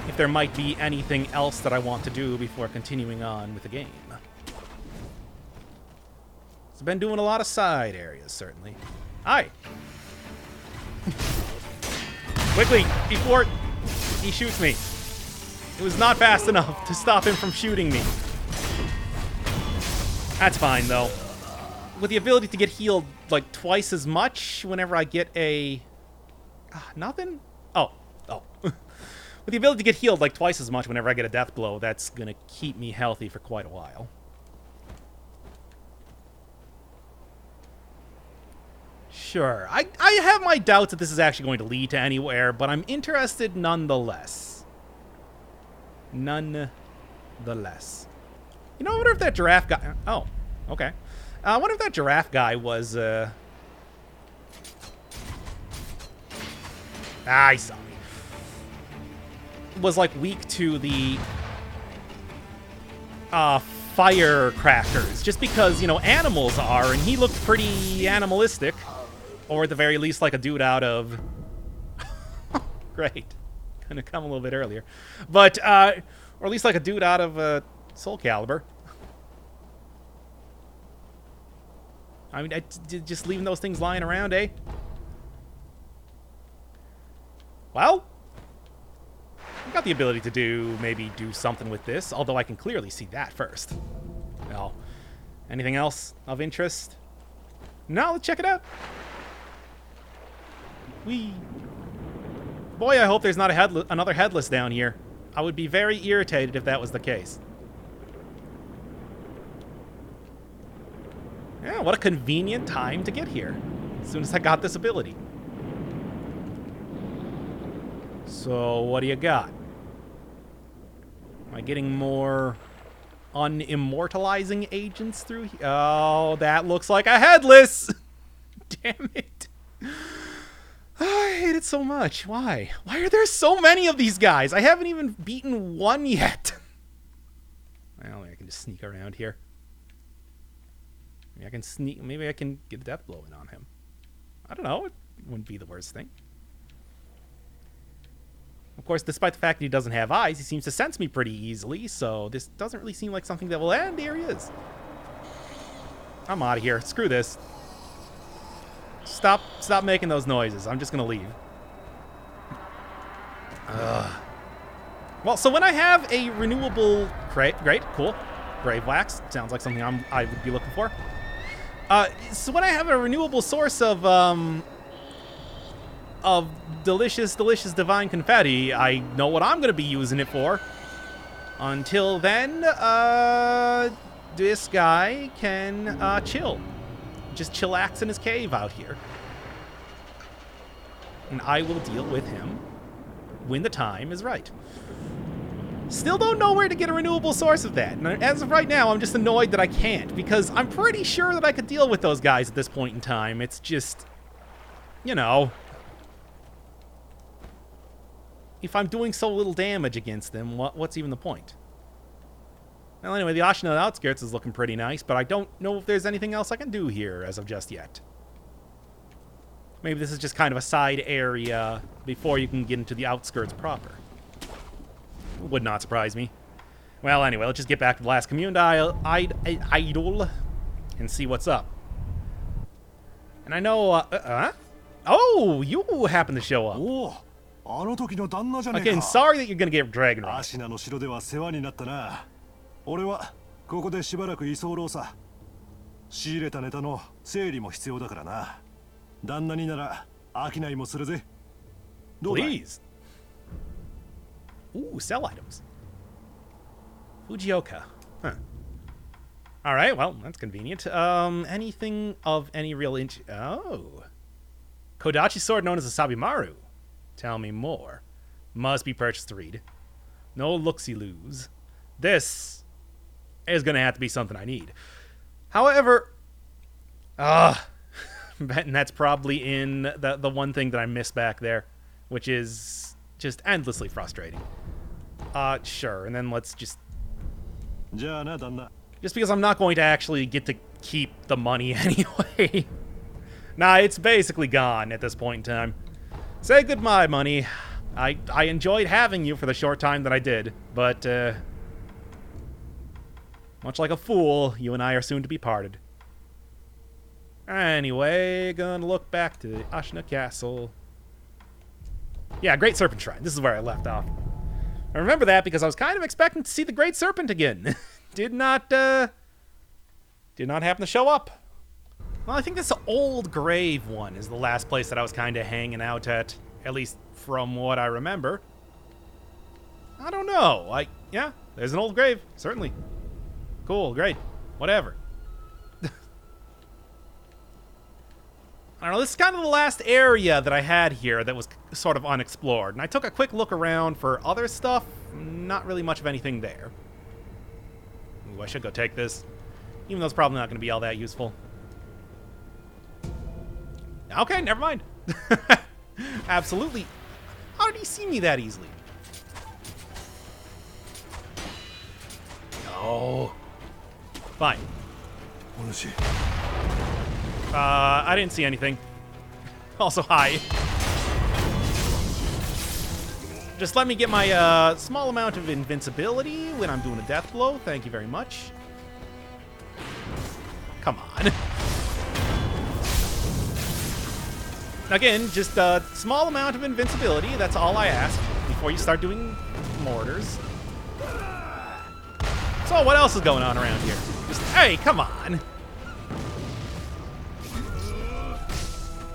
if there might be anything else that I want to do before continuing on with the game. I've been doing a lot of side areas, certainly. Hi. Quickly, before he shoots me. It was not fast enough to stop him from shooting me. That's fine, though. With the ability to get healed like, twice as much whenever I get a... nothing? Oh. With the ability to get healed, like, twice as much whenever I get a death blow, that's gonna keep me healthy for quite a while. Sure. I have my doubts that this is actually going to lead to anywhere, but I'm interested nonetheless. Nonetheless. You know, I wonder if that giraffe guy... Oh, okay. I wonder if that giraffe guy was, he saw me. Was, like, weak to the, firecrackers. Just because, you know, animals are, and he looked pretty animalistic. Or at the very least, like a dude out of... Great. Gonna come a little bit earlier. But, or at least like a dude out of, Soul Calibur. I mean, just leaving those things lying around, eh? Well, I've got the ability to maybe do something with this, although I can clearly see that first. No. Anything else of interest? No, let's check it out. Whee. Boy, I hope there's not another headless down here. I would be very irritated if that was the case. Yeah, what a convenient time to get here. As soon as I got this ability. So, what do you got? Am I getting more unimmortalizing agents through here? Oh, that looks like a headless! Damn it. I hate it so much. Why? Why are there so many of these guys? I haven't even beaten one yet. Well, I can just sneak around here. Maybe I can sneak. Maybe I can get a death blow in on him. I don't know. It wouldn't be the worst thing. Of course, despite the fact that he doesn't have eyes, he seems to sense me pretty easily, so this doesn't really seem like something that will end. There he is. I'm out of here. Screw this. Stop making those noises. I'm just gonna leave. Well, so when I have a renewable... Great, cool. Grave wax. Sounds like something I would be looking for. So when I have a renewable source of delicious divine confetti, I know what I'm gonna be using it for. Until then, this guy can chill. Just chillax in his cave out here. And I will deal with him when the time is right. Still don't know where to get a renewable source of that. And as of right now, I'm just annoyed that I can't, because I'm pretty sure that I could deal with those guys at this point in time. It's just, you know, if I'm doing so little damage against them, what's even the point? Well, anyway, the Ashina outskirts is looking pretty nice, but I don't know if there's anything else I can do here as of just yet. Maybe this is just kind of a side area before you can get into the outskirts proper. Would not surprise me. Well, anyway, let's just get back to the last commune idol and see what's up. And I know, oh, you happen to show up. Again, sorry that you're gonna get dragged around. 俺はここでしばらく居候さ。仕入れたネタの整理も必要だからな。旦那になら商いもするぜ。どうだ? Please. Ooh, sell items. Fujioka. Huh. All right, well, that's convenient. Anything of any real Oh. Kodachi sword known as a Sabimaru. Tell me more. Must be purchased to read. No looksy-loos. This is going to have to be something I need. However, betting that's probably in the one thing that I missed back there, which is just endlessly frustrating. Sure, and then let's just because I'm not going to actually get to keep the money anyway. Nah, it's basically gone at this point in time. Say goodbye, money. I enjoyed having you for the short time that I did, but much like a fool, you and I are soon to be parted. Anyway, gonna look back to the Ashina Castle. Yeah, Great Serpent Shrine. This is where I left off. I remember that because I was kind of expecting to see the Great Serpent again. Did not happen to show up. Well, I think this old grave one is the last place that I was kind of hanging out at least from what I remember. I don't know. Yeah, there's an old grave, certainly. Cool, great, whatever. I don't know, this is kind of the last area that I had here that was sort of unexplored. And I took a quick look around for other stuff. Not really much of anything there. Ooh, I should go take this. Even though it's probably not going to be all that useful. Okay, never mind. Absolutely. How did he see me that easily? No. Fine. I didn't see anything. Also, hi. Just let me get my small amount of invincibility when I'm doing a death blow. Thank you very much. Come on. Again, just a small amount of invincibility. That's all I ask before you start doing mortars. So what else is going on around here? Just, hey, come on.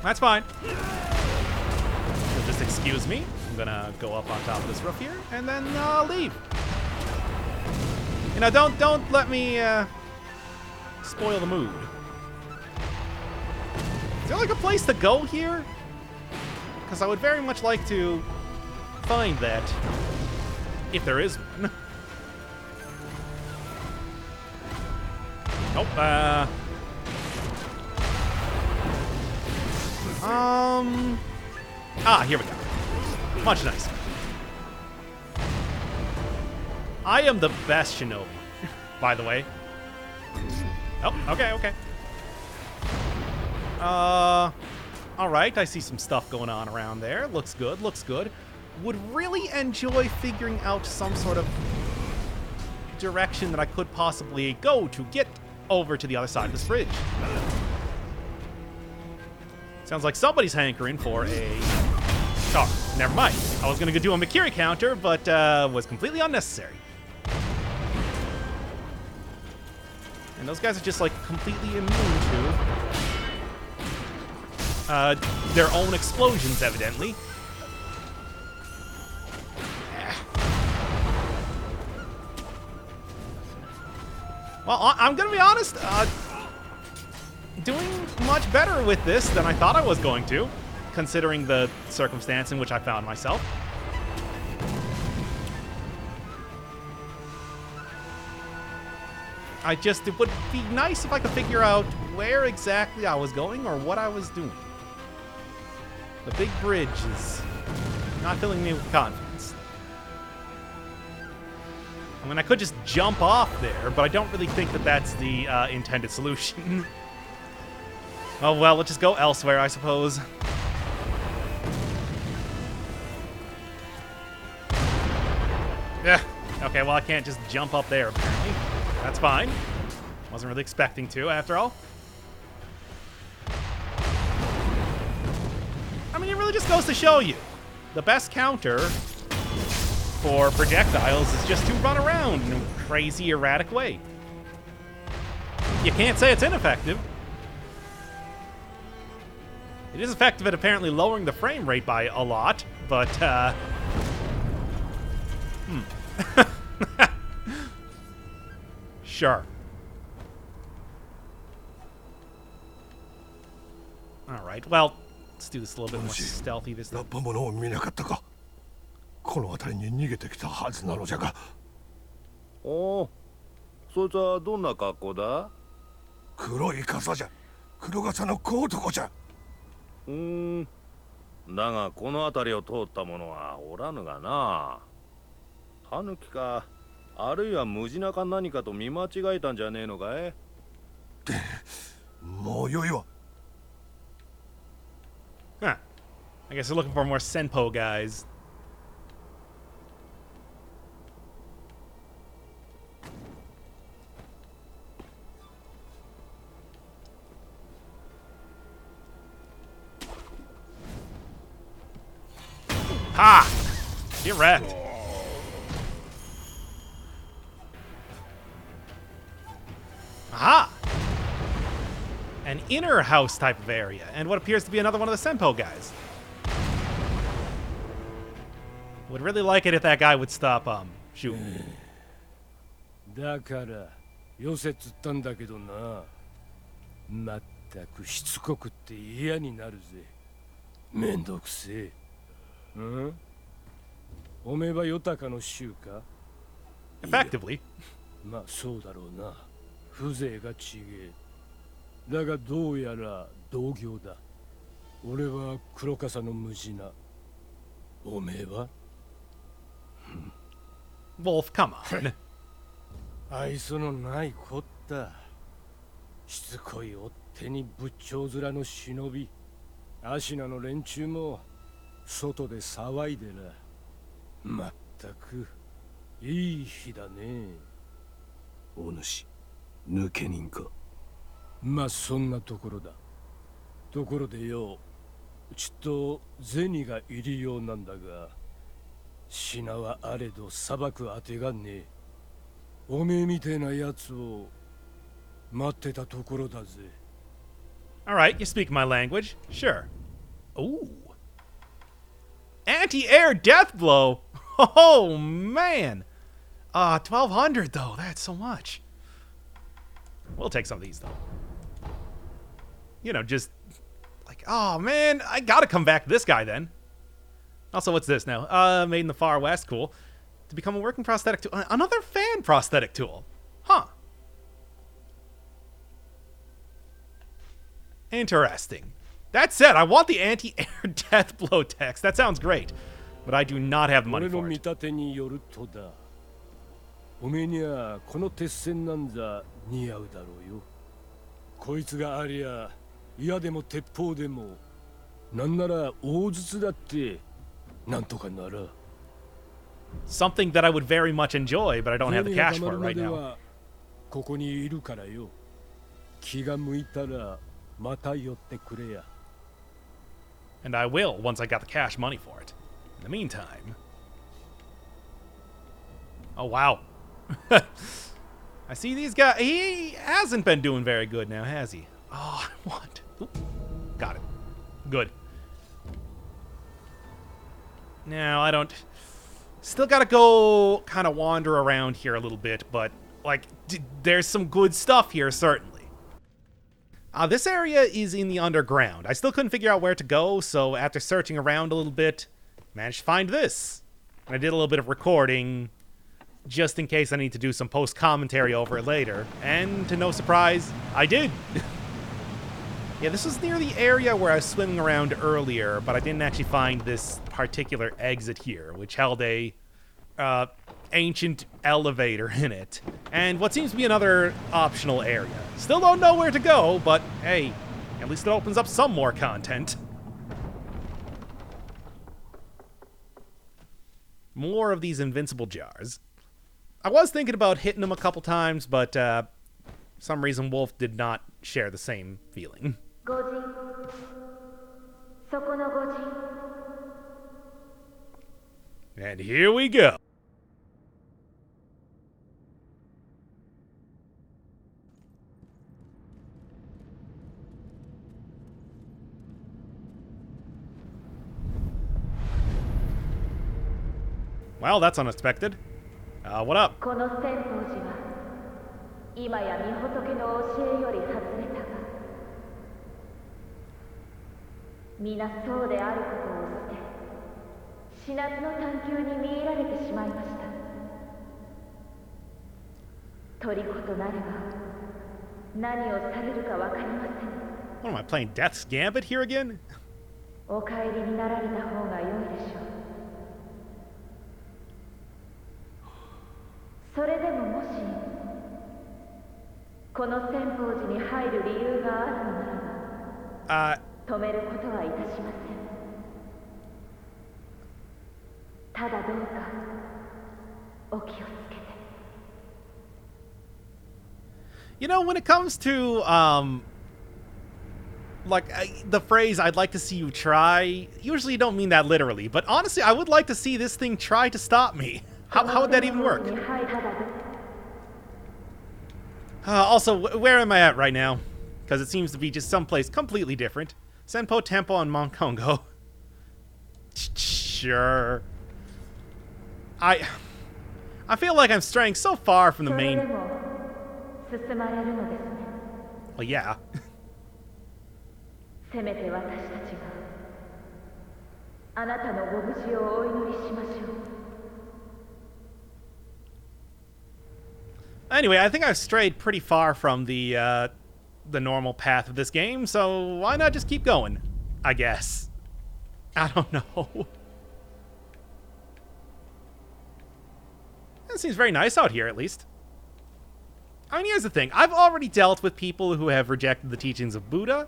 That's fine. So just excuse me. I'm gonna go up on top of this roof here and then leave. You know, don't let me spoil the mood. Is there like a place to go here? Because I would very much like to find that, if there is one. Nope. Here we go. Much nicer. I am the best shinobi, by the way. Oh, okay. Alright, I see some stuff going on around there. Looks good, looks good. Would really enjoy figuring out some sort of direction that I could possibly go to get over to the other side of this bridge. Sounds like somebody's hankering for a... Oh, never mind. I was going to do a Mikiri counter, but was completely unnecessary. And those guys are just, like, completely immune to their own explosions, evidently. Well, I'm going to be honest. Doing much better with this than I thought I was going to, considering the circumstance in which I found myself. It would be nice if I could figure out where exactly I was going or what I was doing. The big bridge is not filling me with confidence. I mean, I could just jump off there, but I don't really think that that's the intended solution. Oh, well, let's just go elsewhere, I suppose. Yeah. Okay, well, I can't just jump up there, apparently. That's fine. Wasn't really expecting to, after all. I mean, it really just goes to show you. The best counter for projectiles is just to run around in a crazy, erratic way. You can't say it's ineffective. It is effective at apparently lowering the frame rate by a lot, but, Sure. Alright, well, let's do this a little bit more stealthy this time. この辺りに逃げてきたはずなのじゃが。おお、そいつはどんな格好だ？黒い傘じゃ。黒傘の小男じゃ。だがこの辺りを通った者はおらぬがな。タヌキか、あるいはムジナか何かと見間違えたんじゃねえのかい？もうよいわ。Huh. I guess they're looking for more Senpo guys. Ha! Get wrecked. Aha! an inner house type of area, and what appears to be another one of the Senpo guys. Would really like it if that guy would stop, shooting. だから寄せつったんだけどな。まったくしつこくって嫌になるぜ。めんどくせえ。うん？おめえはヨタカの衆か？ Effectively. まあそうだろうな。風情がちげえ。だがどうやら同業だ。俺は黒笠のムジナ。おめえは？ Wolf, come on. 愛想のないこった。しつこい追っ手に仏頂面の忍び。アシナの連中も外で騒いでな。まったくいい日だね。お主、抜け人か。まあそんなところだ。ところでよ、ちっと銭が入りようなんだが、品はあれど裁くあてがねえ。おめえみてえなやつを待ってたところだぜ。Alright, you speak my language. Sure. Ooh. Anti-air death blow! Oh, man! 1200 though, that's so much. We'll take some of these, though. You know, just... like, oh, man, I gotta come back to this guy, then. Also, what's this now? Made in the Far West, cool. To become a working prosthetic tool. Another fan prosthetic tool. Huh. Interesting. That said, I want the anti-air death blow text. That sounds great. But I do not have the money 俺の for 見 it. 立てによるとだ。おめえにはこの鉄線なんざ似合うだろうよ。こいつがありゃ矢でも鉄砲でもなんなら大筒だってなんとかなら。 Something that I would very much enjoy, but I don't have the cash for it right now. ここにいるからよ。気が向いたらまた寄ってくれや。 And I will once I got the cash money for it. In the meantime... Oh, wow. I see these guys... He hasn't been doing very good now, has he? Oh, I want... Oop. Got it. Good. Now, I don't... Still gotta go kind of wander around here a little bit, but, like, there's some good stuff here, certainly. This area is in the underground. I still couldn't figure out where to go, so after searching around a little bit, managed to find this. And I did a little bit of recording, just in case I need to do some post-commentary over it later. And, to no surprise, I did. Yeah, this was near the area where I was swimming around earlier, but I didn't actually find this particular exit here, which held a ancient elevator in it, and what seems to be another optional area. Still don't know where to go, but hey, at least it opens up some more content. More of these invincible jars. I was thinking about hitting them a couple times, but for some reason Wolf did not share the same feeling. And here we go. Well, that's unexpected. What up? この千宝寺は今や御仏の教えより外れたが、皆そうであることを捨て、死なずの探求に見入られてしまいました。虜となれば何をされるかわかりません。 What am I playing Death's Gambit here again? お帰りになられた方が良いでしょう。それでももしこの千宝寺に入る理由があるのならば、止めることはいたしません。ただどうかお気をつけて。 You know, when it comes to the phrase "I'd like to see you try," usually you don't mean that literally, but honestly, I would like to see this thing try to stop me. How would that even work? Also, where am I at right now? because it seems to be just someplace completely different. Senpo Temple and Monkongo. Sure. I feel like I'm straying so far from the main... それでも進まれるのですね。 Well, yeah. せめて私たちがあなたのご無事をお祈りしましょう。 Anyway, I think I've strayed pretty far from the normal path of this game, so why not just keep going? I guess. I don't know. It seems very nice out here, at least. I mean, here's the thing. I've already dealt with people who have rejected the teachings of Buddha.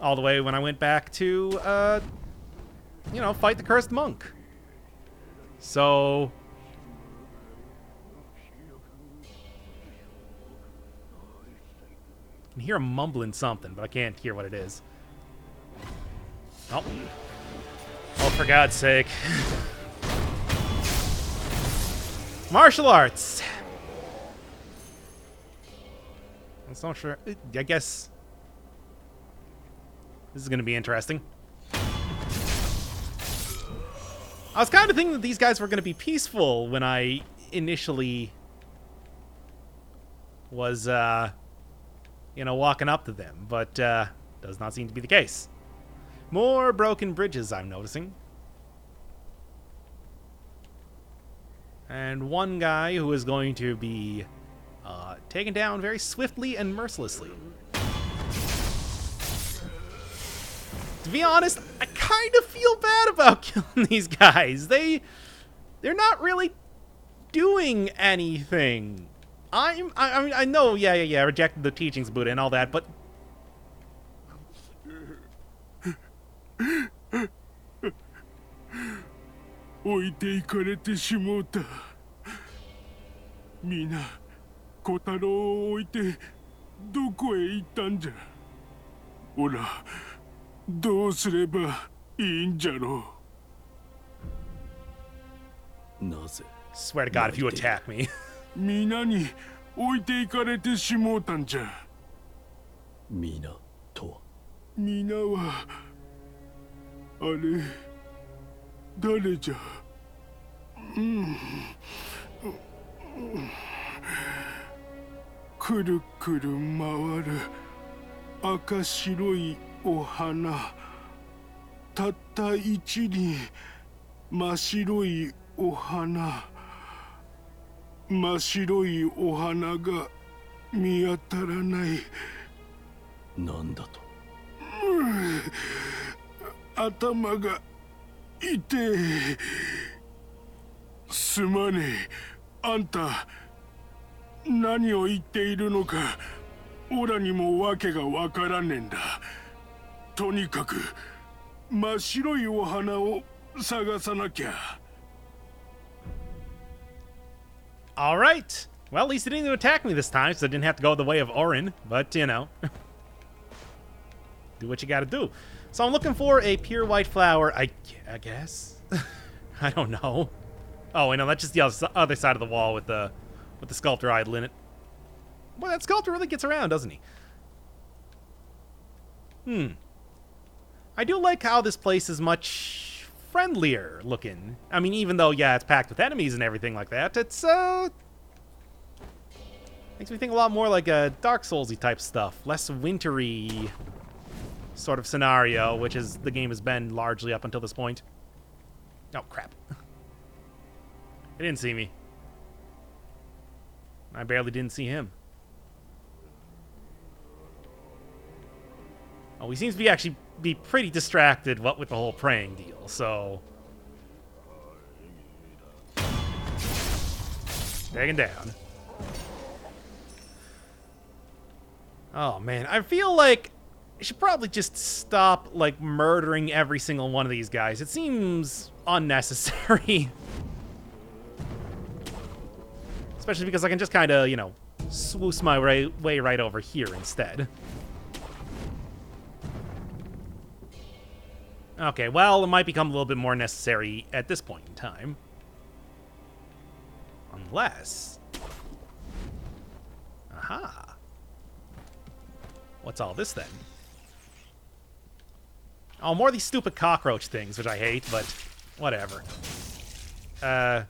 All the way when I went back to, you know, fight the cursed monk. So... I can hear him mumbling something, but I can't hear what it is. Oh. Oh, for God's sake. Martial arts! I'm not sure. I guess... This is going to be interesting. I was kind of thinking that these guys were going to be peaceful when I initially was, you know, walking up to them, but does not seem to be the case. More broken bridges, I'm noticing. And one guy who is going to be taken down very swiftly and mercilessly. To be honest, I kind of feel bad about killing these guys. They're not really doing anything. I mean, I know, yeah, rejected the teachings of Buddha and all that, but... Swear to God, if you attack me. 皆に置いていかれてしもうたんじゃ。皆とは皆はあれ誰じゃ。くるくる回る赤白いお花。たった一輪真っ白いお花。真っ白いお花が見当たらない。なんだと。頭が痛え。すまねえ。あんた何を言っているのかオラにも訳がわからねえんだ。とにかく真っ白いお花を探さなきゃ。All right. Well, at least he didn't attack me this time, so I didn't have to go the way of Orin. But, you know. Do what you gotta do. So I'm looking for a pure white flower, I guess. I don't know. Oh, wait, no, that's just the other side of the wall with the sculptor idol in it. Well, that sculptor really gets around, doesn't he? I do like how this place is much friendlier looking. I mean, even though, yeah, it's packed with enemies and everything like that, it's, makes me think a lot more like a Dark Souls-y type stuff. Less wintry sort of scenario, which is the game has been largely up until this point. Oh, crap. He didn't see me. I barely didn't see him. Oh, he seems to be actually be pretty distracted what with the whole praying deal, so... Taken down. Oh, man. I feel like I should probably just stop, like, murdering every single one of these guys. It seems unnecessary. Especially because I can just kind of, you know, swoosh my way right over here instead. Okay, well, it might become a little bit more necessary at this point in time. Unless... Aha. What's all this then? Oh, more of these stupid cockroach things, which I hate, but whatever. I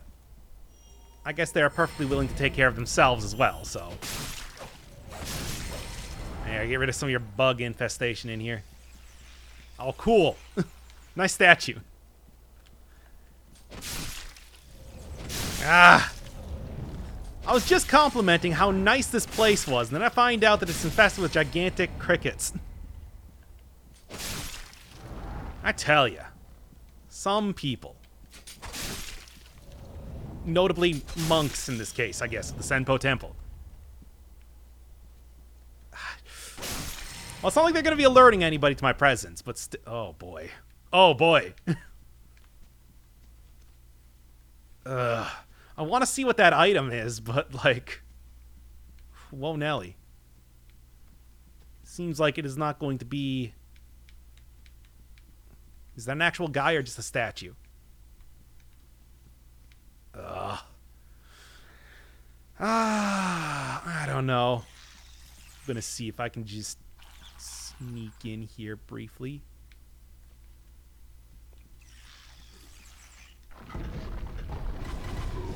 guess they're perfectly willing to take care of themselves as well, so. There, get rid of some of your bug infestation in here. Oh, cool. Nice statue. Ah! I was just complimenting how nice this place was, and then I find out that it's infested with gigantic crickets. I tell ya, some people, notably monks in this case, I guess, at the Senpo Temple. Well, it's not like they're going to be alerting anybody to my presence, but oh boy. Oh boy. I want to see what that item is, but like, whoa Nelly. Seems like it is not going to be... Is that an actual guy or just a statue? I don't know. I'm gonna see if I can just sneak in here briefly.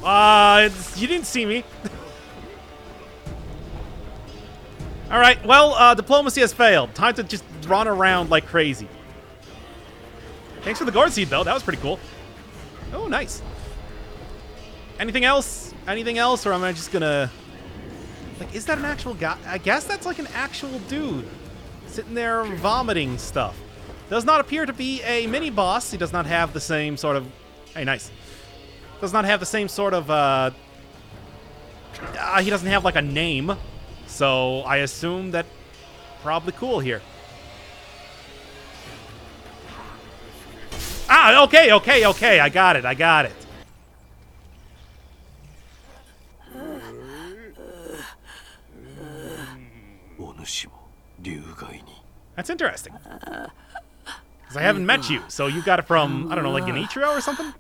You didn't see me. Alright, well, diplomacy has failed. Time to just run around like crazy. Thanks for the gourd seed, though. That was pretty cool. Oh, nice. Anything else? Anything else? Or am I just gonna... Like, is that an actual guy? I guess that's like an actual dude. Sitting there vomiting stuff. Does not appear to be a mini-boss. He does not have the same sort of... Hey, nice. Does not have the same sort of, he doesn't have, like, a name. So, I assume that... Probably cool here. Ah, okay. I got it. That's interesting. Because I haven't met you, so you got it from, I don't know, like Genichiro or something?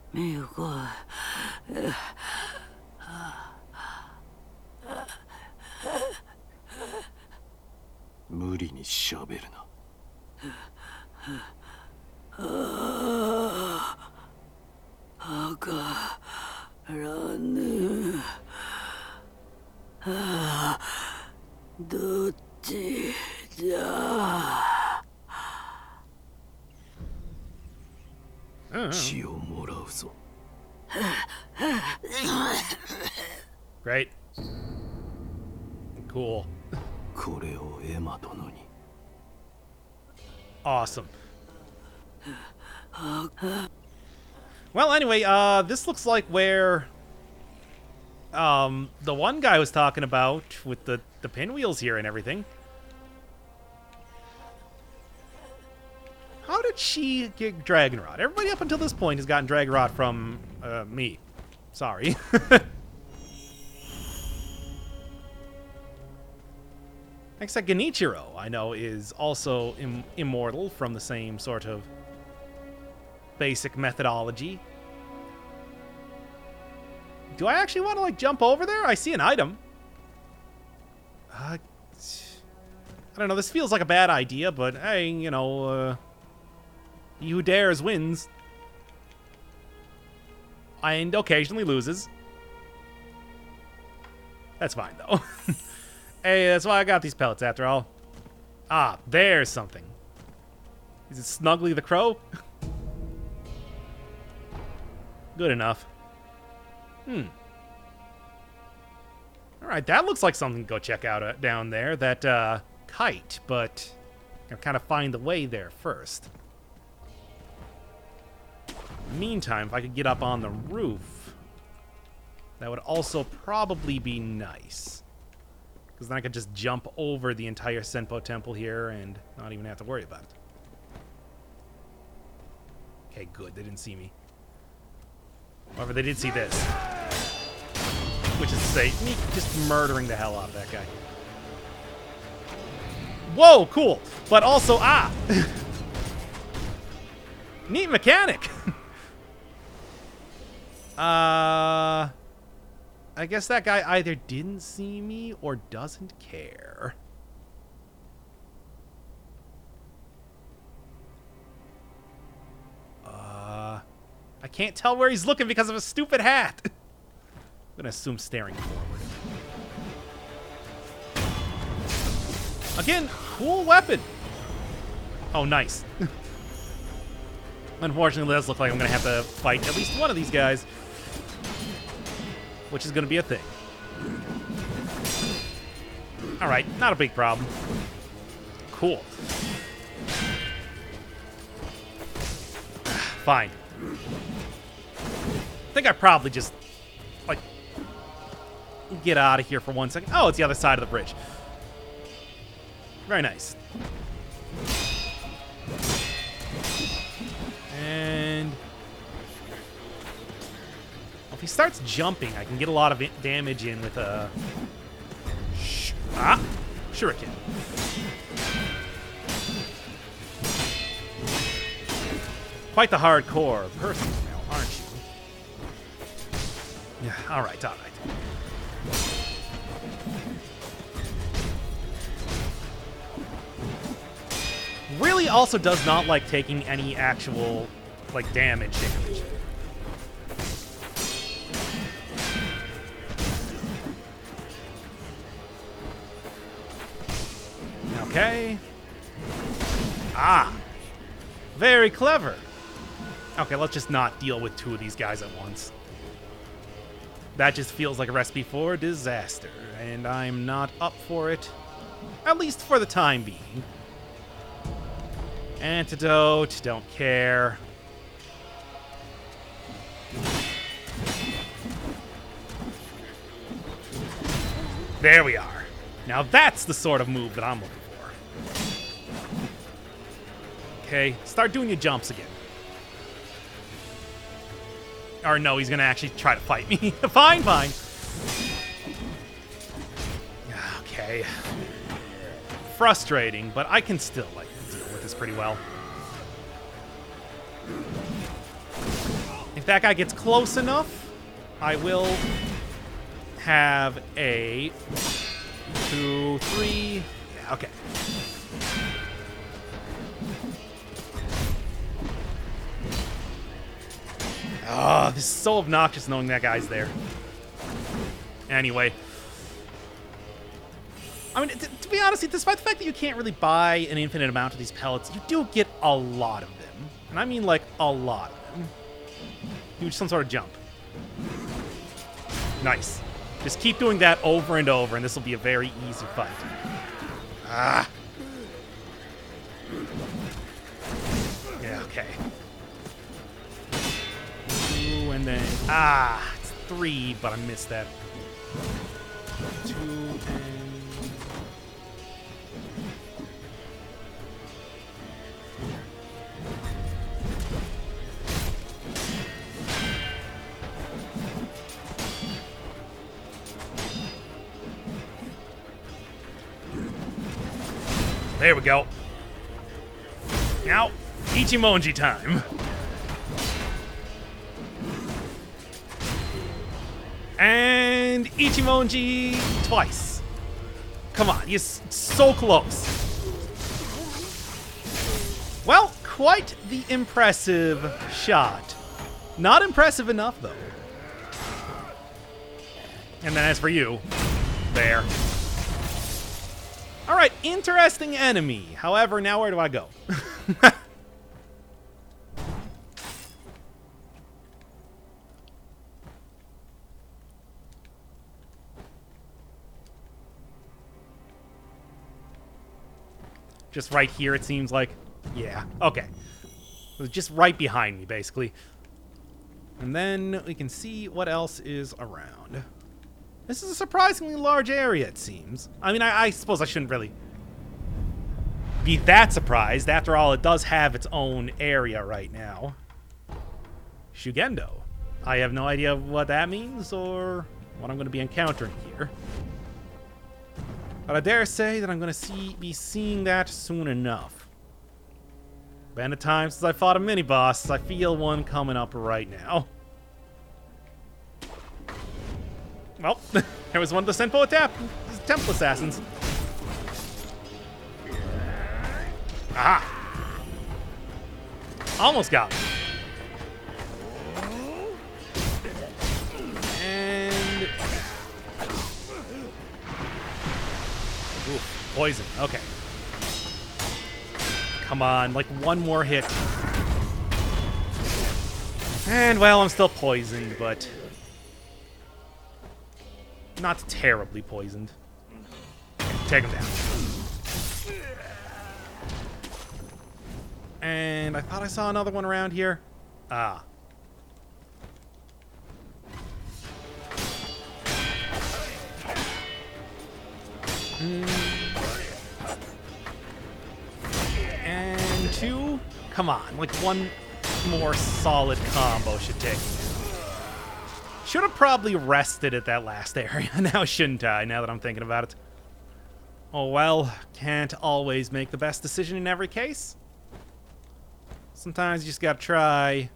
Great. Cool. Awesome. Well, anyway, this looks like where the one guy was talking about with the pinwheels here and everything. How did she get Dragon Rod? Everybody up until this point has gotten Dragon Rod from me. Sorry. Next up, Genichiro, I know, is also immortal from the same sort of basic methodology. Do I actually want to, like, jump over there? I see an item. I don't know, this feels like a bad idea, but hey, you know, he who dares wins. And occasionally loses. That's fine, though. Hey, that's why I got these pellets, after all. Ah, there's something. Is it Snuggly the Crow? Good enough. Alright, that looks like something to go check out down there. That, kite, but I'll kind of find the way there first. Meantime, if I could get up on the roof, that would also probably be nice. Because then I could just jump over the entire Senpo Temple here and not even have to worry about it. Okay, good. They didn't see me. However, they did see this. Which is to say, me just murdering the hell out of that guy. Whoa, cool. But also, neat mechanic. I guess that guy either didn't see me or doesn't care. can't tell where he's looking because of a stupid hat. I'm gonna assume staring forward. Again, cool weapon. Oh, nice. Unfortunately, it does look like I'm gonna have to fight at least one of these guys, which is gonna be a thing. All right, not a big problem. Cool. Fine. I think I probably just, like, get out of here for 1 second. Oh, it's the other side of the bridge. Very nice. And well, if he starts jumping, I can get a lot of damage in with a shuriken. Quite the hardcore person now, aren't you? Yeah, all right, all right. Really also does not like taking any actual, like, damage. Okay. Ah. Very clever. Okay, let's just not deal with two of these guys at once. That just feels like a recipe for disaster, and I'm not up for it. At least for the time being. Antidote, don't care. There we are. Now that's the sort of move that I'm looking for. Okay, start doing your jumps again. Or no, he's gonna actually try to fight me. Fine, fine. Okay. Frustrating, but I can still, like, deal with this pretty well. If that guy gets close enough, I will have a 2, 3. Yeah, okay. Oh, this is so obnoxious knowing that guy's there. Anyway. I mean, to be honest, despite the fact that you can't really buy an infinite amount of these pellets, you do get a lot of them. And I mean, like, a lot of them. Do some sort of jump. Nice. Just keep doing that over and over, and this will be a very easy fight. Ah. Yeah, okay. 2, and then... Ah, it's 3, but I missed that. 2, and... There we go. Now, Ichimonji time. And Ichimonji twice. Come on, you're so close. Well, quite the impressive shot. Not impressive enough, though. And then as for you, there. All right, interesting enemy. However, now where do I go? Just right here, it seems like. Yeah, okay. It was just right behind me, basically. And then we can see what else is around. This is a surprisingly large area, it seems. I mean, I suppose I shouldn't really be that surprised. After all, it does have its own area right now. Shugendo. I have no idea what that means or what I'm going to be encountering here. But I dare say that I'm going to be seeing that soon enough. Been a time since I fought a mini-boss. I feel one coming up right now. Well, there was one of the Senpo Temple Assassins. Aha! Almost got me. poison. Okay. Come on, like one more hit. And, well, I'm still poisoned, but not terribly poisoned. Take him down. And I thought I saw another one around here. Ah. And 2. Come on, like one more solid combo should take. Should have probably rested at that last area. Now shouldn't I, now that I'm thinking about it? Oh well, can't always make the best decision in every case. Sometimes you just gotta try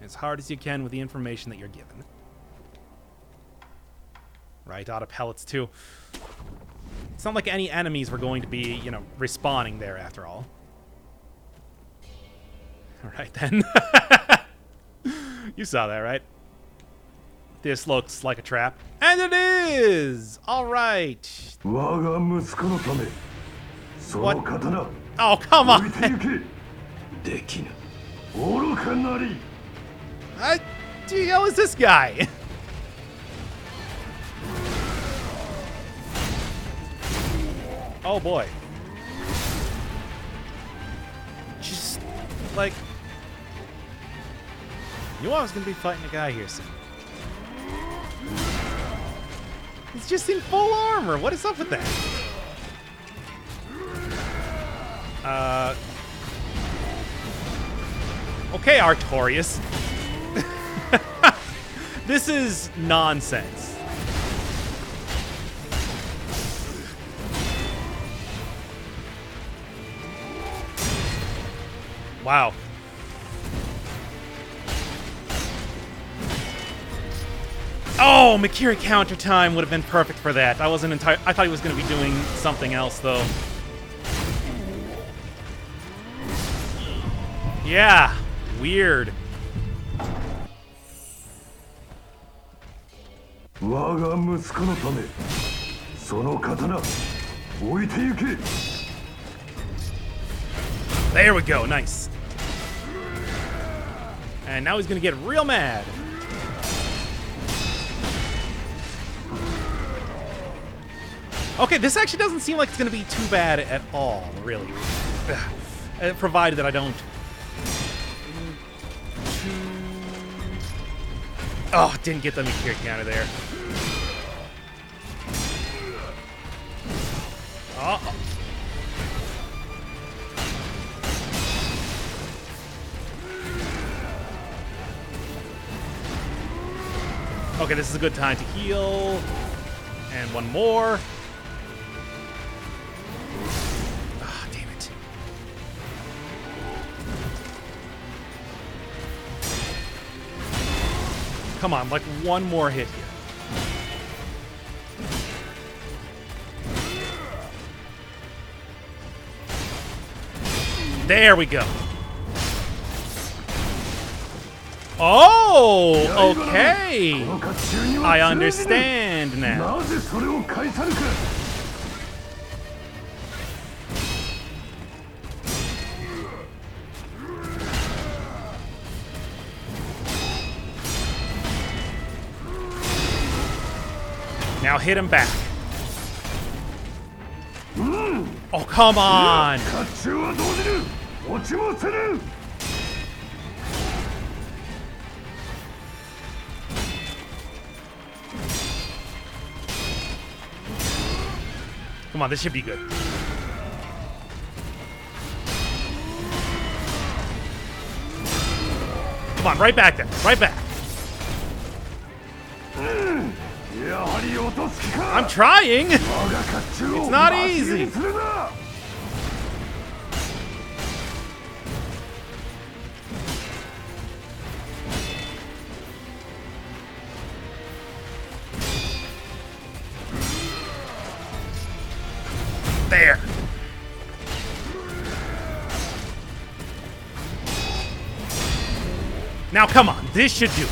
as hard as you can with the information that you're given. Right, auto pellets too. It's not like any enemies were going to be, you know, respawning there after all. Alright then. You saw that, right? This looks like a trap. And it is! Alright. What? Oh, come on! What the hell is this guy? Oh boy. Just, like... You knew I was gonna be fighting a guy here soon. He's just in full armor. What is up with that? Okay, Artorias. This is nonsense. Wow. Oh, Mikiri counter time would have been perfect for that. I wasn't I thought he was going to be doing something else, though. Yeah, weird. There we go, nice. And now he's going to get real mad. Okay, this actually doesn't seem like it's going to be too bad at all, really. Provided that I don't... Oh, didn't get the Mikiri counter there. Uh-oh. Okay, this is a good time to heal. And one more. Ah, damn it. Come on, like one more hit here. There we go. Oh, okay. I understand now. Now hit him back. Oh, come on. Come on, this should be good. Come on, right back then. Right back. I'm trying. It's not easy. There. Now, come on. This should do it.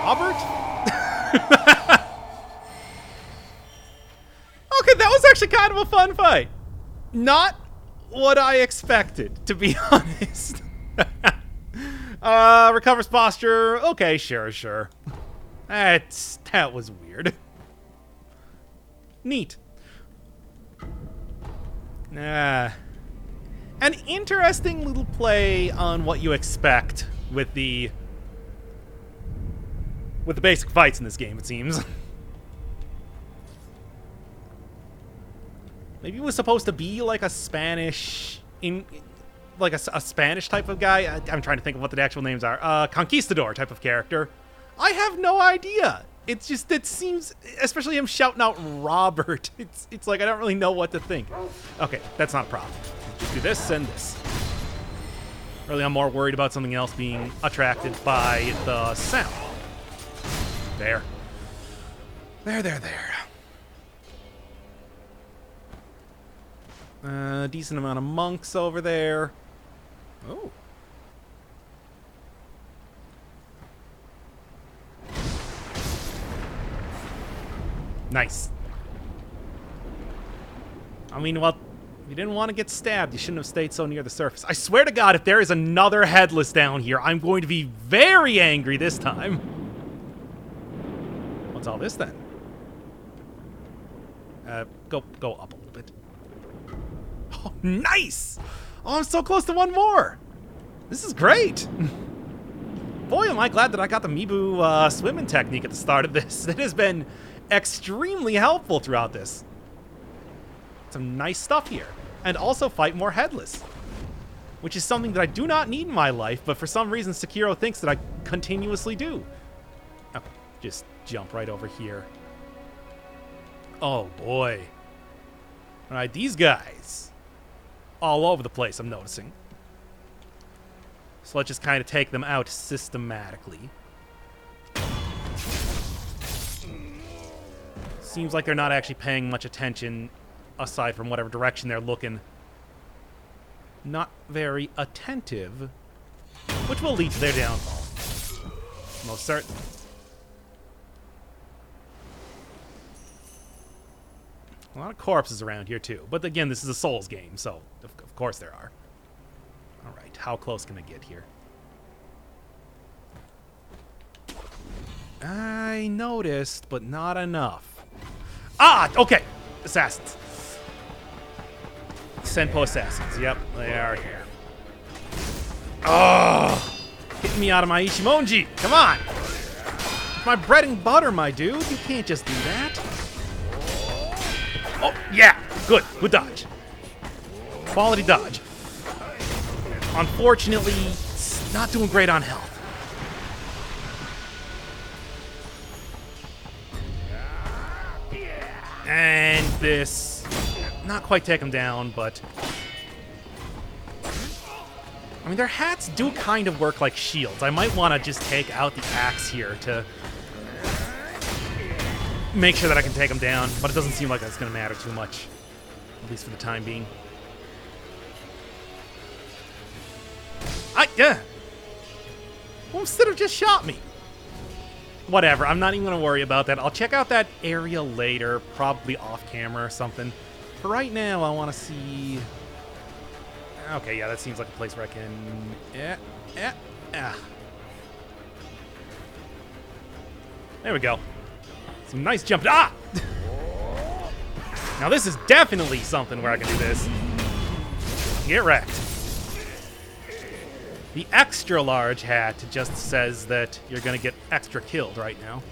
Robert? Okay, that was actually kind of a fun fight. Not what I expected, to be honest. Recovers posture. Okay, sure. That was weird. Neat. An interesting little play on what you expect with the basic fights in this game, it seems. Maybe it was supposed to be like a Spanish like a Spanish type of guy. I'm trying to think of what the actual names are. Conquistador type of character. I have no idea. It's just, it seems, especially him shouting out Robert. It's like I don't really know what to think. Okay, that's not a problem. Just do this and this. Really, I'm more worried about something else being attracted by the sound. There. There. Decent amount of monks over there. Oh. Nice. I mean, well, if you didn't want to get stabbed, you shouldn't have stayed so near the surface. I swear to God, if there is another headless down here, I'm going to be very angry this time. What's all this then? Go up a little bit. Oh, nice! Oh, I'm so close to one more. This is great. Boy, am I glad that I got the Mibu swimming technique at the start of this. It has been extremely helpful throughout this. Some nice stuff here. And also fight more headless, which is something that I do not need in my life, but for some reason Sekiro thinks that I continuously do. Oh, just jump right over here. Oh boy. Alright, these guys. All over the place, I'm noticing. So let's just kind of take them out systematically. Seems like they're not actually paying much attention aside from whatever direction they're looking. Not very attentive, which will lead to their downfall. Most certainly. A lot of corpses around here, too. But again, this is a Souls game, so of course there are. Alright, how close can I get here? I noticed, but not enough. Ah, okay. Assassins. Senpo assassins. Yep, they are here. Oh! Getting me out of my Ishimonji. Come on! It's my bread and butter, my dude. You can't just do that. Oh, yeah. Good. Good dodge. Quality dodge. Unfortunately, it's not doing great on health. And this, not quite take him down, but I mean, their hats do kind of work like shields. I might want to just take out the axe here to make sure that I can take him down, but it doesn't seem like that's going to matter too much, at least for the time being. Yeah. Well, instead of just shot me. Whatever, I'm not even going to worry about that. I'll check out that area later, probably off camera or something. For right now, I want to see... Okay, yeah, that seems like a place where I can... Yeah. There we go. Some nice jump. Ah! Now this is definitely something where I can do this. Get wrecked. The extra large hat just says that you're going to get extra killed right now.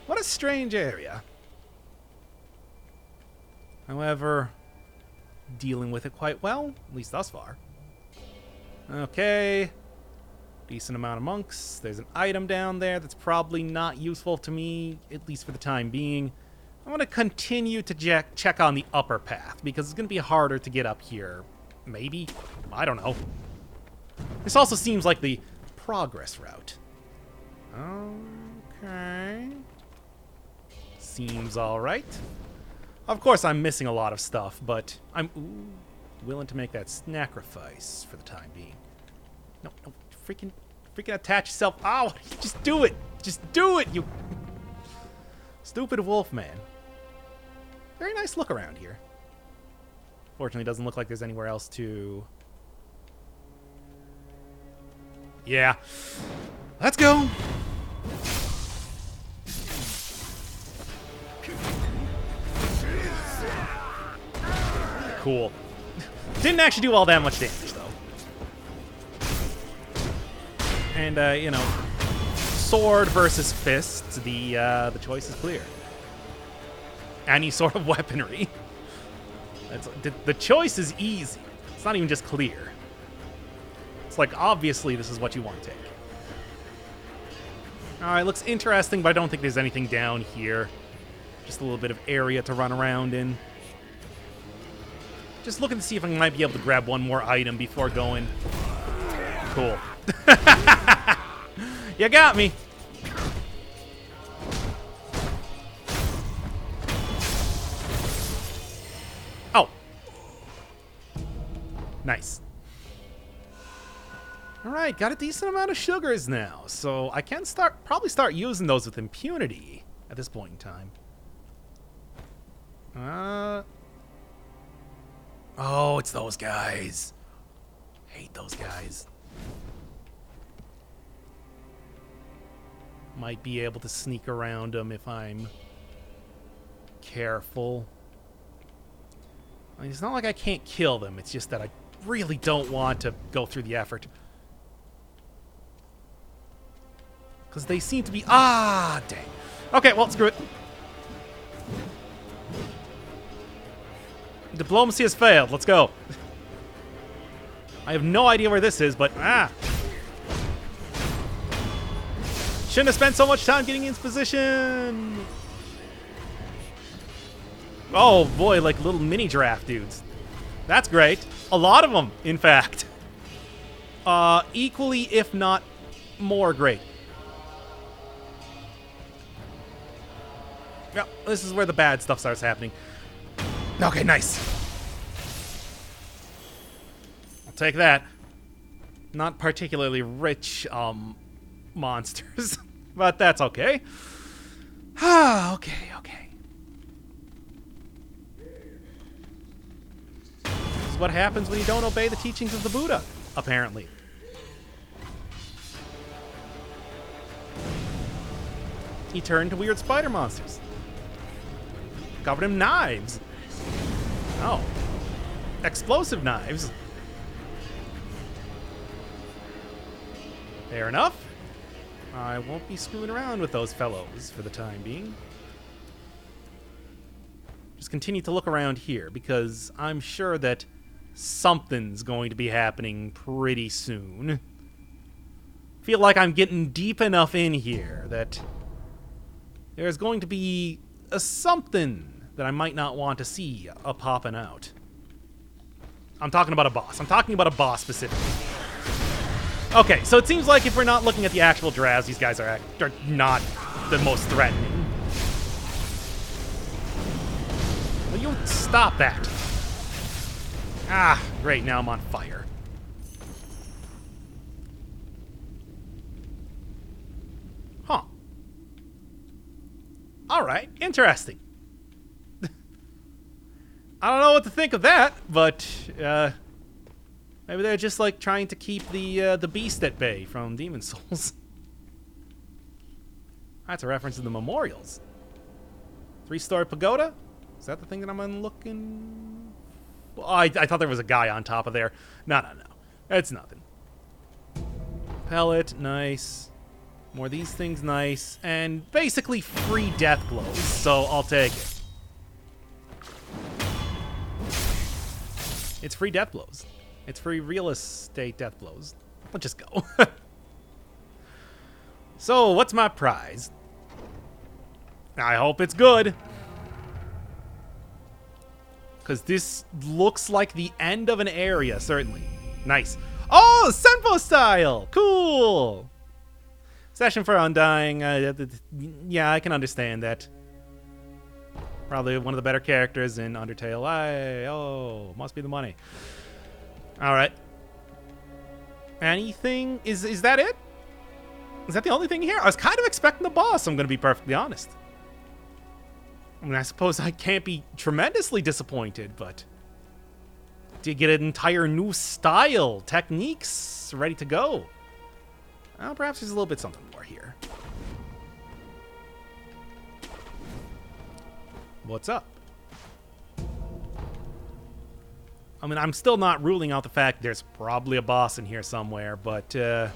What a strange area. However, dealing with it quite well, at least thus far. Okay. Decent amount of monks. There's an item down there that's probably not useful to me, at least for the time being. I'm going to continue to check on the upper path, because it's going to be harder to get up here. Maybe? I don't know. This also seems like the progress route. Okay. Seems alright. Of course, I'm missing a lot of stuff, but I'm willing to make that sacrifice for the time being. No, freaking attach yourself. Ow, just do it. Just do it, you stupid wolf man. Very nice look around here. Fortunately, doesn't look like there's anywhere else to... Yeah. Let's go. Cool. Didn't actually do all that much damage, though. And, you know, sword versus fists, the choice is clear. Any sort of weaponry. The choice is easy. It's not even just clear. It's like, obviously, this is what you want to take. Alright, looks interesting, but I don't think there's anything down here. Just a little bit of area to run around in. Just looking to see if I might be able to grab one more item before going. Cool. You got me. Oh. Nice. Alright, got a decent amount of sugars now, so I can probably start using those with impunity at this point in time. Oh, it's those guys. Hate those guys. Might be able to sneak around them if I'm careful. I mean, it's not like I can't kill them, it's just that I really don't want to go through the effort. Because they seem to be... Ah, dang. Okay, well, screw it. Diplomacy has failed. Let's go. I have no idea where this is, but... Ah! Shouldn't have spent so much time getting into position! Oh, boy, like little mini giraffe dudes. That's great. A lot of them, in fact. Equally, if not more great. Yep, this is where the bad stuff starts happening. Okay, nice. I'll take that. Not particularly rich, monsters. But that's okay. Ah, okay. This is what happens when you don't obey the teachings of the Buddha, apparently. He turned to weird spider monsters. Covered in knives. Oh. Explosive knives. Fair enough. I won't be screwing around with those fellows for the time being. Just continue to look around here, because I'm sure that something's going to be happening pretty soon. Feel like I'm getting deep enough in here that there's going to be a something that I might not want to see popping out. I'm talking about a boss. I'm talking about a boss specifically. Okay, so it seems like if we're not looking at the actual drafts, these guys are not the most threatening. Will you stop that? Ah, great, now I'm on fire. Huh. Alright, interesting. I don't know what to think of that, but maybe they're just like trying to keep the beast at bay from Demon Souls. That's a reference to the memorials. 3-story pagoda? Is that the thing that I'm looking? Well, I thought there was a guy on top of there. No. It's nothing. Pellet, nice. More of these things, nice. And basically free death blows, so I'll take it. It's free death blows. It's free real estate death blows. Let's just go. So, what's my prize? I hope it's good. Because this looks like the end of an area, certainly. Nice. Oh, Senpo style! Cool! Session for Undying. Yeah, I can understand that. Probably one of the better characters in Undertale. Oh, must be the money. All right. Anything? Is that it? Is that the only thing here? I was kind of expecting the boss, I'm going to be perfectly honest. I mean, I suppose I can't be tremendously disappointed, but... to get an entire new style, techniques ready to go. Well, perhaps there's a little bit something more here. What's up? I mean, I'm still not ruling out the fact there's probably a boss in here somewhere, but, I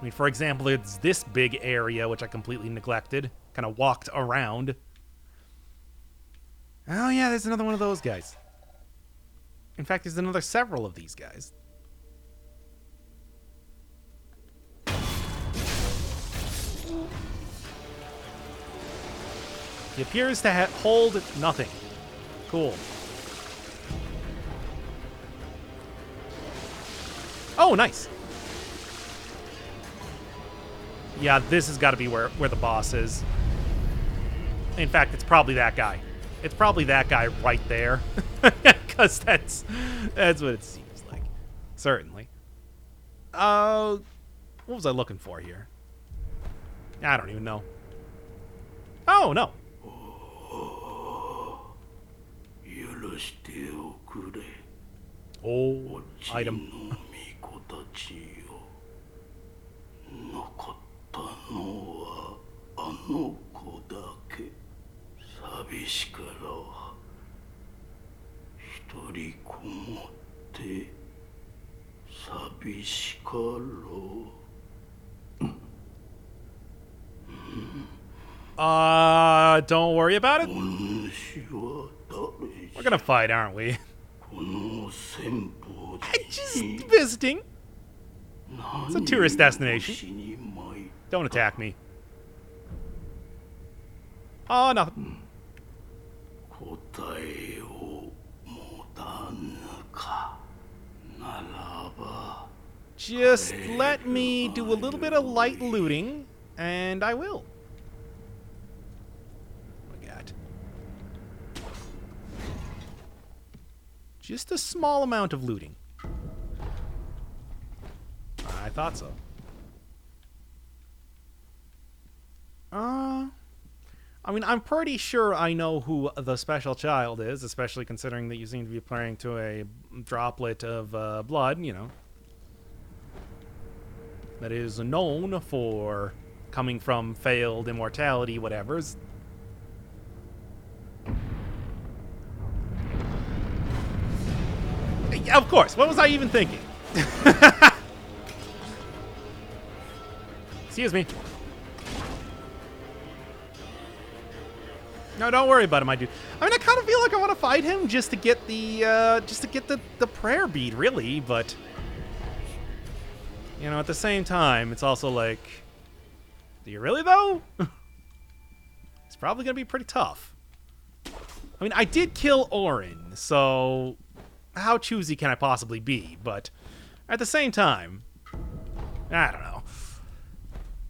mean, for example, it's this big area, which I completely neglected. Kind of walked around. Oh, yeah, there's another one of those guys. In fact, there's another several of these guys. He appears to hold nothing. Cool. Oh, nice. Yeah, this has got to be where the boss is. In fact, it's probably that guy. It's probably that guy right there. Because that's what it seems like. Certainly. What was I looking for here? I don't even know. Oh, no. Oh, item. Don't worry about it. We're gonna fight, aren't we? Just visiting. It's a tourist destination. Don't attack me. Oh, nothing. Just let me do a little bit of light looting, and I will. What do we got? Just a small amount of looting. I thought so. I mean, I'm pretty sure I know who the special child is, especially considering that you seem to be playing to a droplet of blood, you know. That is known for coming from failed immortality, whatevers. Yeah, of course. What was I even thinking? Excuse me. No, don't worry about it, my dude. I mean, I kind of feel like I want to fight him just to get the prayer bead, really. But you know, at the same time, it's also like, do you really though? It's probably gonna be pretty tough. I mean, I did kill Orin, so how choosy can I possibly be? But at the same time, I don't know.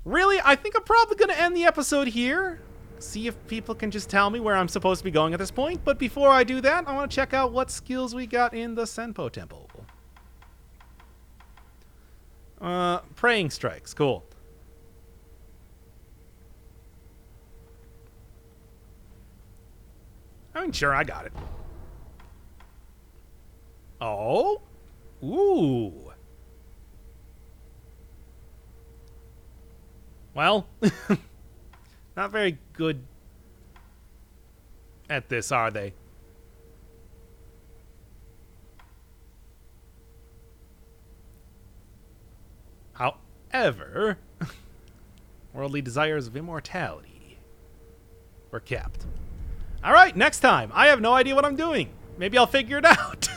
Really, I think I'm probably gonna end the episode here. See if people can just tell me where I'm supposed to be going at this point. But before I do that, I want to check out what skills we got in the Senpo Temple. Praying strikes. Cool. I mean, sure, I got it. Oh? Ooh. Well... Not very good at this, are they? However, worldly desires of immortality were kept. All right, next time. I have no idea what I'm doing. Maybe I'll figure it out.